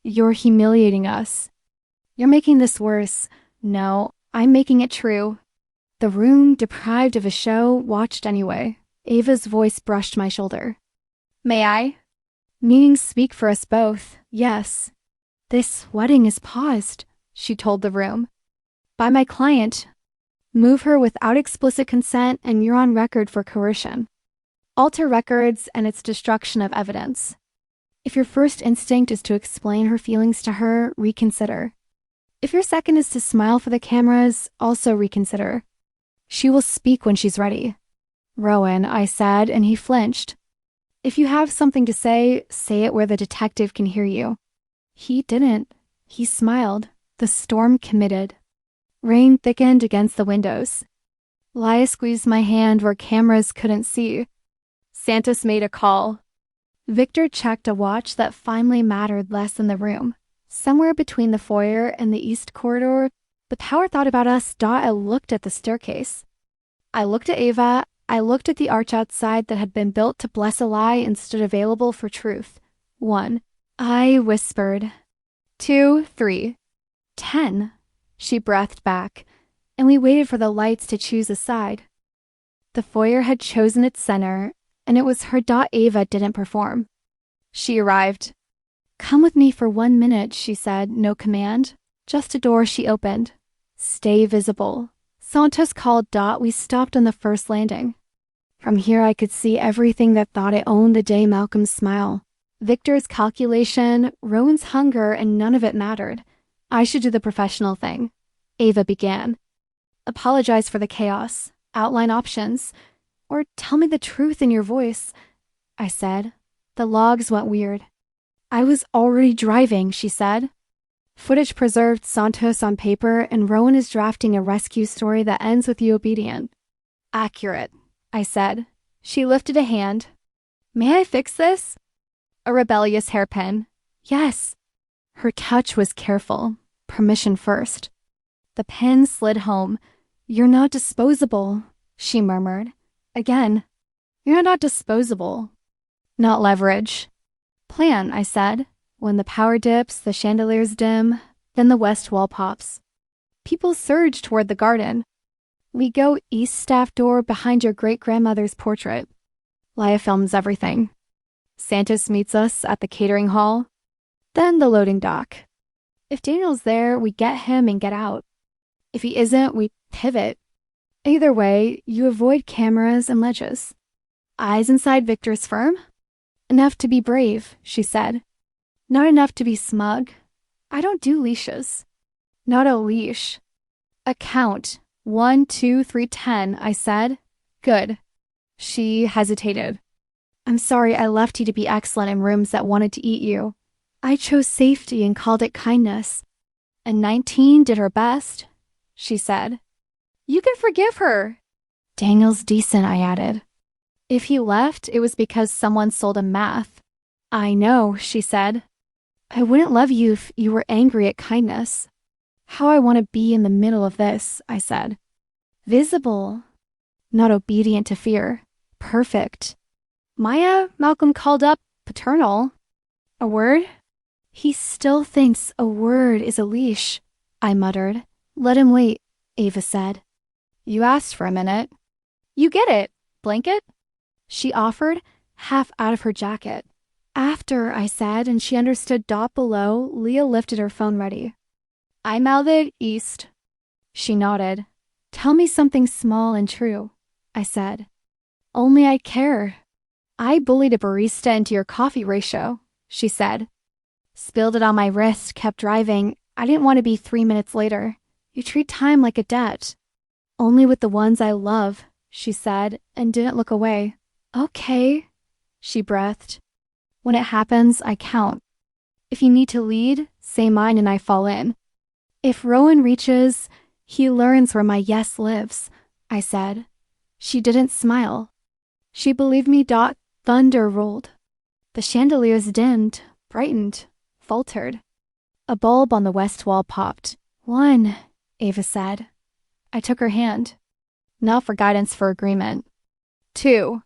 You're humiliating us. You're making this worse. No, I'm making it true. The room, deprived of a show, watched anyway. Ava's voice brushed my shoulder. May I? Meanings speak for us both, yes. This wedding is paused, she told the room. By my client. Move her without explicit consent and you're on record for coercion. Alter records and its destruction of evidence. If your first instinct is to explain her feelings to her, reconsider. If your second is to smile for the cameras, also reconsider. She will speak when she's ready. Rowan, I said, and he flinched. If you have something to say it where the detective can hear you. He didn't. He smiled. The storm committed. Rain thickened against the windows. Lia squeezed my hand where cameras couldn't see. Santos made a call. Victor checked a watch that finally mattered less in the room. Somewhere between the foyer and the east corridor, the power thought about us. I looked at the staircase. I looked at Ava. I looked at the arch outside that had been built to bless a lie and stood available for truth. 1. I whispered. 2, 3. 10. She breathed back, and we waited for the lights to choose a side. The foyer had chosen its center, and it was her. Ava didn't perform. She arrived. Come with me for 1 minute, she said, no command. Just a door she opened. Stay visible. Santos called. We stopped on the first landing. From here I could see everything that thought it owned the day. Malcolm's smile, Victor's calculation, Rowan's hunger, and none of it mattered. I should do the professional thing. Ava began. Apologize for the chaos. Outline options. Or tell me the truth in your voice. I said. The logs went weird. I was already driving, she said. Footage preserved. Santos on paper, and Rowan is drafting a rescue story that ends with you obedient. Accurate, I said. She lifted a hand. May I fix this? A rebellious hairpin. Yes. Her touch was careful. Permission first. The pen slid home. You're not disposable, she murmured. Again. You're not disposable. Not leverage. Plan, I said. When the power dips, the chandeliers dim, then the west wall pops. People surge toward the garden. We go east staff door behind your great-grandmother's portrait. Lia films everything. Santos meets us at the catering hall. Then the loading dock. If Daniel's there, we get him and get out. If he isn't, we pivot. Either way, you avoid cameras and ledges. Eyes inside Victor's firm? Enough to be brave, she said. Not enough to be smug. I don't do leashes. Not a leash. A count. 1, 2, 3, 10, I said. Good. She hesitated. I'm sorry I left you to be excellent in rooms that wanted to eat you. I chose safety and called it kindness. And 19 did her best, she said. You can forgive her. Daniel's decent, I added. If he left, it was because someone sold him math. I know, she said. I wouldn't love you if you were angry at kindness. How I want to be in the middle of this, I said. Visible. Not obedient to fear. Perfect. Maya, Malcolm called up paternal. A word? He still thinks a word is a leash, I muttered. Let him wait, Ava said. You asked for a minute. You get it. Blanket? She offered, half out of her jacket. After, I said, and she understood. Below, Leah lifted her phone ready. I mouthed east. She nodded. Tell me something small and true, I said. Only I care. I bullied a barista into your coffee ratio, she said. Spilled it on my wrist, kept driving. I didn't want to be 3 minutes later. You treat time like a debt. Only with the ones I love, she said, and didn't look away. Okay, she breathed. When it happens, I count. If you need to lead, say mine and I fall in. If Rowan reaches, he learns where my yes lives, I said. She didn't smile. She believed me. Thunder rolled. The chandeliers dimmed, brightened, faltered. A bulb on the west wall popped. 1, Ava said. I took her hand. Now for guidance for agreement. 2.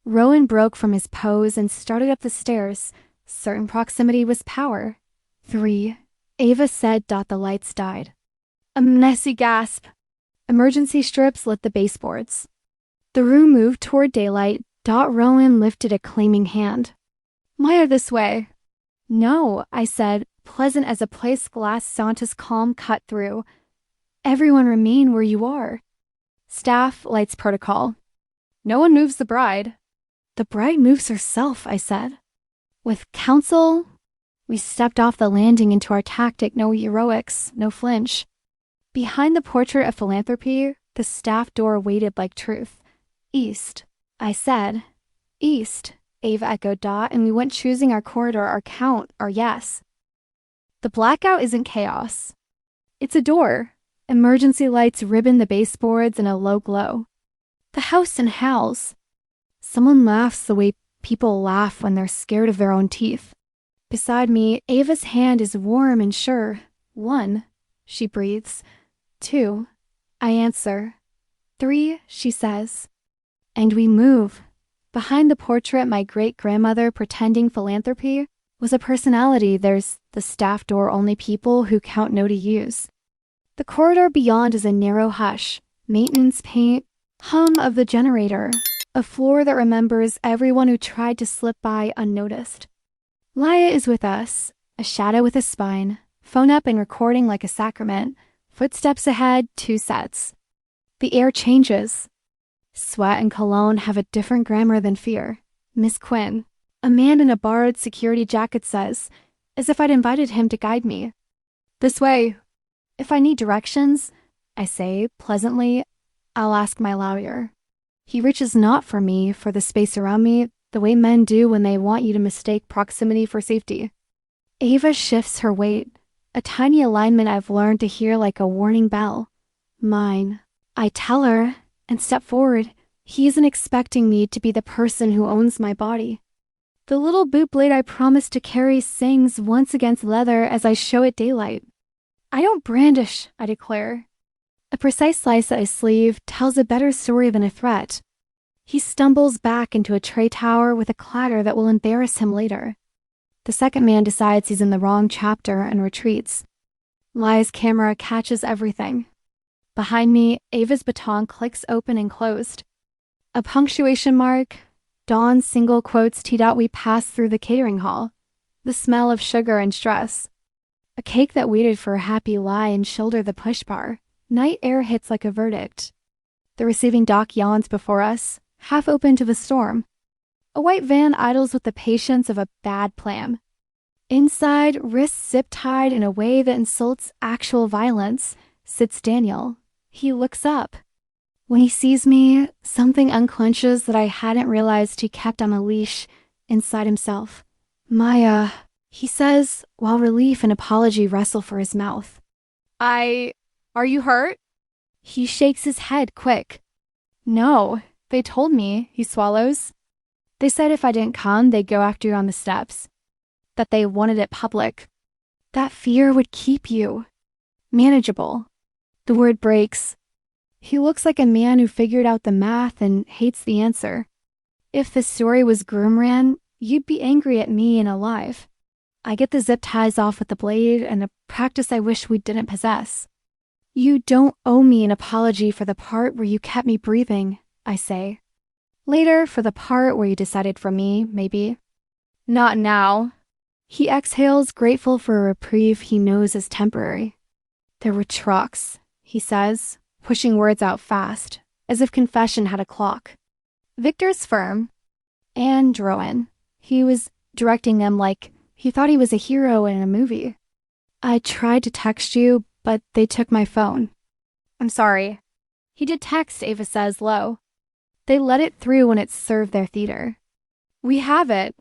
Rowan broke from his pose and started up the stairs. Certain proximity was power. 3. Ava said. The lights died. A messy gasp. Emergency strips lit the baseboards. The room moved toward daylight. Rowan lifted a claiming hand. Maya, this way. No, I said, pleasant as a place glass. Santa's calm cut through. Everyone remain where you are. Staff lights protocol. No one moves the bride. The bride moves herself, I said. With counsel, we stepped off the landing into our tactic. No heroics, no flinch. Behind the portrait of philanthropy, the staff door waited like truth. East. I said. East, Ava echoed Dot, and we went choosing our corridor, our count, our yes. The blackout isn't chaos. It's a door. Emergency lights ribbon the baseboards in a low glow. The house howls. Someone laughs the way people laugh when they're scared of their own teeth. Beside me, Ava's hand is warm and sure. 1, she breathes. 2, I answer. 3, she says. And we move. Behind the portrait my great-grandmother pretending philanthropy was a personality. There's the staff door only people who count no to use. The corridor beyond is a narrow hush, maintenance paint, hum of the generator, a floor that remembers everyone who tried to slip by unnoticed. Laya is with us, a shadow with a spine, phone up and recording like a sacrament, footsteps ahead, 2 sets. The air changes. Sweat and cologne have a different grammar than fear. Miss Quinn, a man in a borrowed security jacket says, as if I'd invited him to guide me. This way. If I need directions, I say, pleasantly, I'll ask my lawyer. He reaches not for me, for the space around me, the way men do when they want you to mistake proximity for safety. Ava shifts her weight, a tiny alignment I've learned to hear like a warning bell. Mine. I tell her, and step forward. He isn't expecting me to be the person who owns my body. The little boot blade I promised to carry sings once against leather as I show it daylight. I don't brandish, I declare. A precise slice at his sleeve tells a better story than a threat. He stumbles back into a tray tower with a clatter that will embarrass him later. The second man decides he's in the wrong chapter and retreats. Laya's camera catches everything. Behind me, Ava's baton clicks open and closed. A punctuation mark, Dawn's single quotes teed out we pass through the catering hall. The smell of sugar and stress. A cake that waited for a happy lie and shoulder the push bar. Night air hits like a verdict. The receiving dock yawns before us, half open to the storm. A white van idles with the patience of a bad plan. Inside, wrists zip-tied in a way that insults actual violence, sits Daniel. He looks up. When he sees me, something unclenches that I hadn't realized he kept on a leash inside himself. Maya, he says, while relief and apology wrestle for his mouth. Are you hurt? He shakes his head quick. No, they told me, he swallows. They said if I didn't come, they'd go after you on the steps. That they wanted it public. That fear would keep you manageable. The word breaks. He looks like a man who figured out the math and hates the answer. If the story was groom ran, you'd be angry at me and alive. I get the zip ties off with the blade and a practice I wish we didn't possess. You don't owe me an apology for the part where you kept me breathing, I say. Later, for the part where you decided for me, maybe. Not now. He exhales, grateful for a reprieve he knows is temporary. There were trucks, he says, pushing words out fast, as if confession had a clock. Victor's firm. And Drowan. He was directing them like he thought he was a hero in a movie. I tried to text you, but they took my phone. I'm sorry. He did text, Ava says low. They let it through when it served their theater. We have it.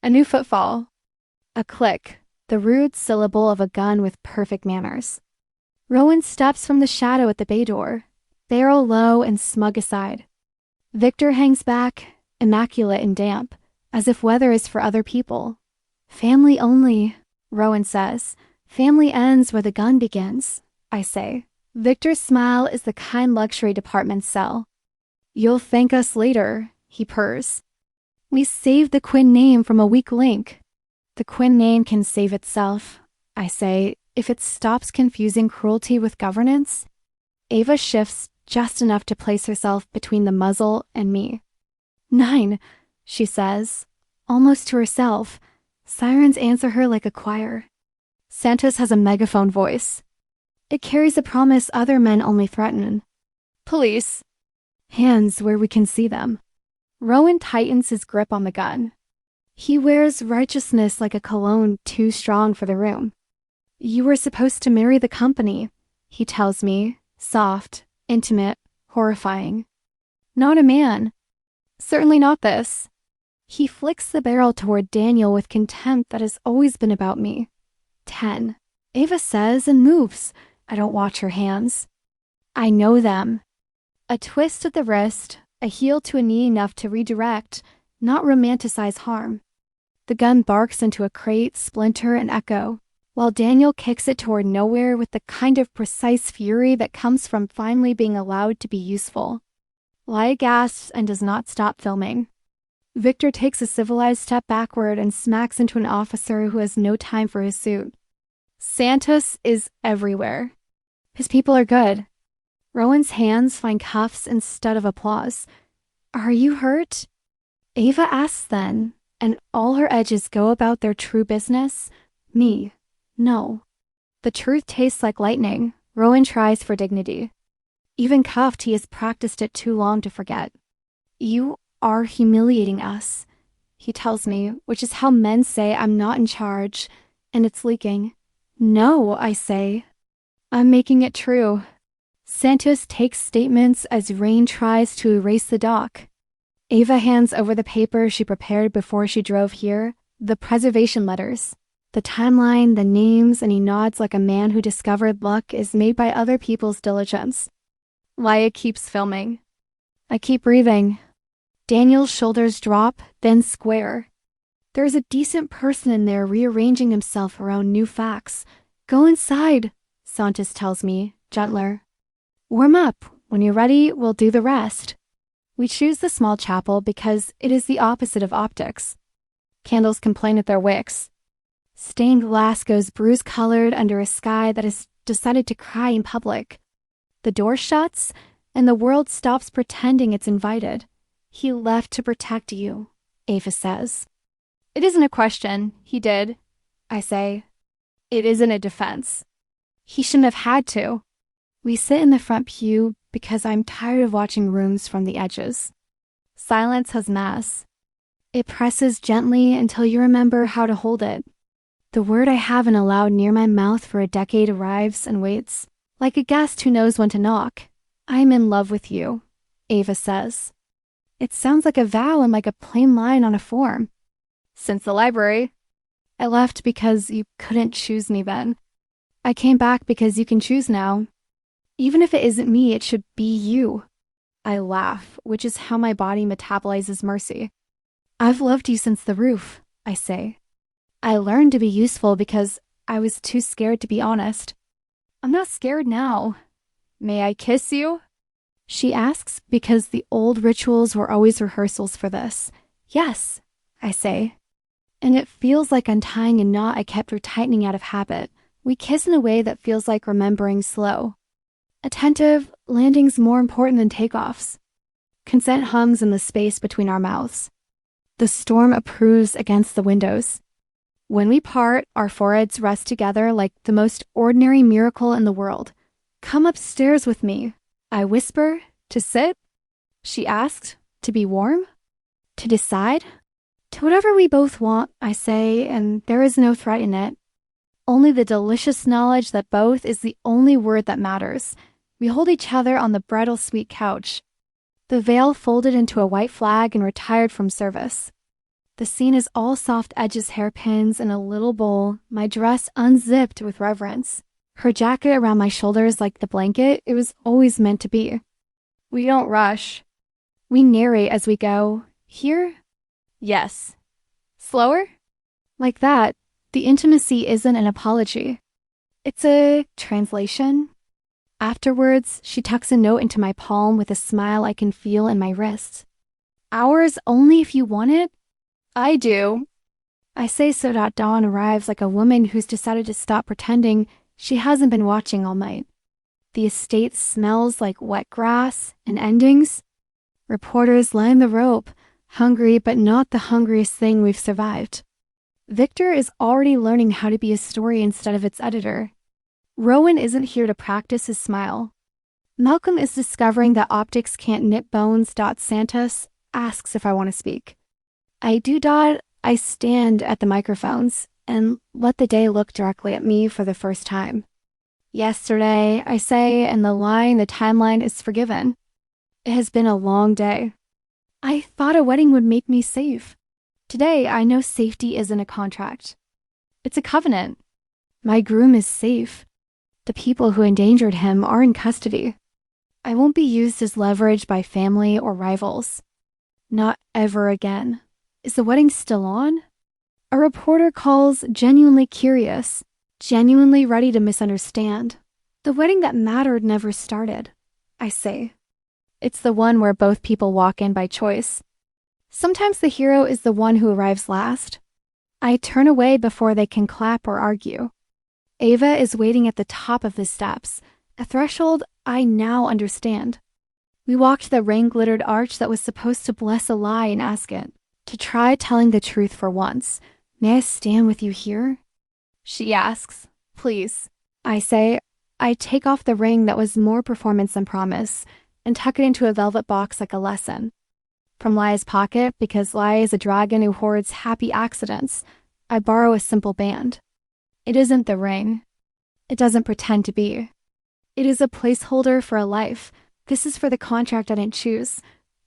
A new footfall. A click, the rude syllable of a gun with perfect manners. Rowan steps from the shadow at the bay door, barrel low and smug aside. Victor hangs back, immaculate and damp, as if weather is for other people. Family only, Rowan says. Family ends where the gun begins, I say. Victor's smile is the kind luxury department sell. You'll thank us later, he purrs. We saved the Quinn name from a weak link. The Quinn name can save itself, I say, if it stops confusing cruelty with governance. Ava shifts just enough to place herself between the muzzle and me. 9, she says, almost to herself. Sirens answer her like a choir. Santos has a megaphone voice. It carries a promise other men only threaten. Police. Hands where we can see them. Rowan tightens his grip on the gun. He wears righteousness like a cologne too strong for the room. You were supposed to marry the company, he tells me, soft, intimate, horrifying. Not a man. Certainly not this. He flicks the barrel toward Daniel with contempt that has always been about me. 10. Ava says and moves. I don't watch her hands. I know them. A twist of the wrist, a heel to a knee enough to redirect, not romanticize harm. The gun barks into a crate, splinter, and echo, while Daniel kicks it toward nowhere with the kind of precise fury that comes from finally being allowed to be useful. Laia gasps and does not stop filming. Victor takes a civilized step backward and smacks into an officer who has no time for his suit. Santos is everywhere. His people are good. Rowan's hands find cuffs instead of applause. Are you hurt? Ava asks then, and all her edges go about their true business. Me. No. The truth tastes like lightning. Rowan tries for dignity. Even cuffed, he has practiced it too long to forget. You are humiliating us, he tells me, which is how men say I'm not in charge, and it's leaking. No, I say. I'm making it true. Santos takes statements as rain tries to erase the dock. Ava hands over the paper she prepared before she drove here, the preservation letters, the timeline, the names, and he nods like a man who discovered luck is made by other people's diligence. Laia keeps filming. I keep breathing. Daniel's shoulders drop, then square. There's a decent person in there rearranging himself around new facts. Go inside, Santos tells me, gentler. Warm up. When you're ready, we'll do the rest. We choose the small chapel because it is the opposite of optics. Candles complain at their wicks. Stained glass goes bruise-colored under a sky that has decided to cry in public. The door shuts, and the world stops pretending it's invited. He left to protect you, Ava says. It isn't a question. He did, I say. It isn't a defense. He shouldn't have had to. We sit in the front pew because I'm tired of watching rooms from the edges. Silence has mass. It presses gently until you remember how to hold it. The word I haven't allowed near my mouth for a decade arrives and waits, like a guest who knows when to knock. I'm in love with you, Ava says. It sounds like a vow and like a plain line on a form. Since the library. I left because you couldn't choose me then. I came back because you can choose now. Even if it isn't me, it should be you. I laugh, which is how my body metabolizes mercy. I've loved you since the roof, I say. I learned to be useful because I was too scared to be honest. I'm not scared now. May I kiss you? She asks because the old rituals were always rehearsals for this. Yes, I say. And it feels like untying a knot I kept retightening out of habit. We kiss in a way that feels like remembering slow. Attentive, landing's more important than takeoffs. Consent hums in the space between our mouths. The storm approves against the windows. When we part, our foreheads rest together like the most ordinary miracle in the world. Come upstairs with me, I whisper. To sit? She asked. To be warm? To decide? To whatever we both want, I say, and there is no threat in it. Only the delicious knowledge that both is the only word that matters. We hold each other on the bridal-sweet couch. The veil folded into a white flag and retired from service. The scene is all soft edges, hairpins, and a little bowl, my dress unzipped with reverence. Her jacket around my shoulders like the blanket it was always meant to be. We don't rush. We narrate as we go. Here? Yes. Slower? Like that, the intimacy isn't an apology. It's a translation. Afterwards, she tucks a note into my palm with a smile I can feel in my wrist. Ours only if you want it? I do. I say so that dawn arrives like a woman who's decided to stop pretending she hasn't been watching all night. The estate smells like wet grass and endings. Reporters line the rope, hungry but not the hungriest thing we've survived. Victor is already learning how to be a story instead of its editor. Rowan isn't here to practice his smile. Malcolm is discovering that optics can't knit bones. Santos asks if I want to speak. I do. I stand at the microphones and let the day look directly at me for the first time. Yesterday, I say, and the timeline is forgiven. It has been a long day. I thought a wedding would make me safe. Today, I know safety isn't a contract. It's a covenant. My groom is safe. The people who endangered him are in custody. I won't be used as leverage by family or rivals. Not ever again. Is the wedding still on? A reporter calls, genuinely curious, genuinely ready to misunderstand. The wedding that mattered never started, I say. It's the one where both people walk in by choice. Sometimes the hero is the one who arrives last. I turn away before they can clap or argue. Ava is waiting at the top of the steps, a threshold I now understand. We walked the rain-glittered arch that was supposed to bless a lie and ask it, to try telling the truth for once. May I stand with you here? She asks, please. I say, I take off the ring that was more performance than promise and tuck it into a velvet box like a lesson. From Laia's pocket, because Laia is a dragon who hoards happy accidents, I borrow a simple band. It isn't the ring. It doesn't pretend to be. It is a placeholder for a life. This is for the contract I didn't choose,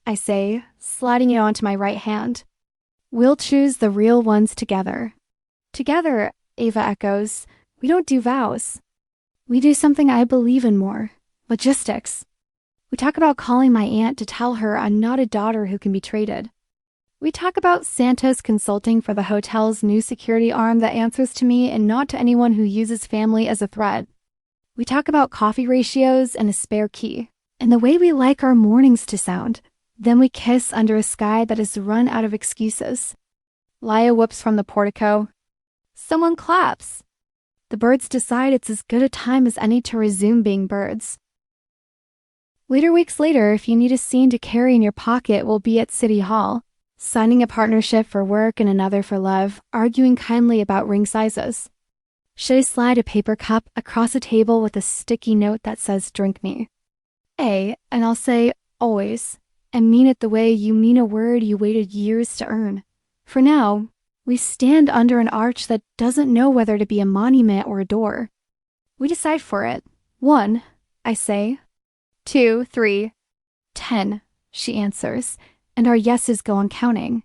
I say, sliding it onto my right hand. We'll choose the real ones together. Together, Ava echoes. We don't do vows. We do something I believe in more. Logistics. We talk about calling my aunt to tell her I'm not a daughter who can be traded. We talk about Santa's consulting for the hotel's new security arm that answers to me and not to anyone who uses family as a threat. We talk about coffee ratios and a spare key, and the way we like our mornings to sound. Then we kiss under a sky that has run out of excuses. Laia whoops from the portico. Someone claps. The birds decide it's as good a time as any to resume being birds. Later weeks later, if you need a scene to carry in your pocket, we'll be at City Hall, signing a partnership for work and another for love, arguing kindly about ring sizes. Should I slide a paper cup across a table with a sticky note that says, drink me? And I'll say, always, and mean it the way you mean a word you waited years to earn. For now, we stand under an arch that doesn't know whether to be a monument or a door. We decide for it. 1, I say. 2, 3, 10, she answers, and our yeses go on counting.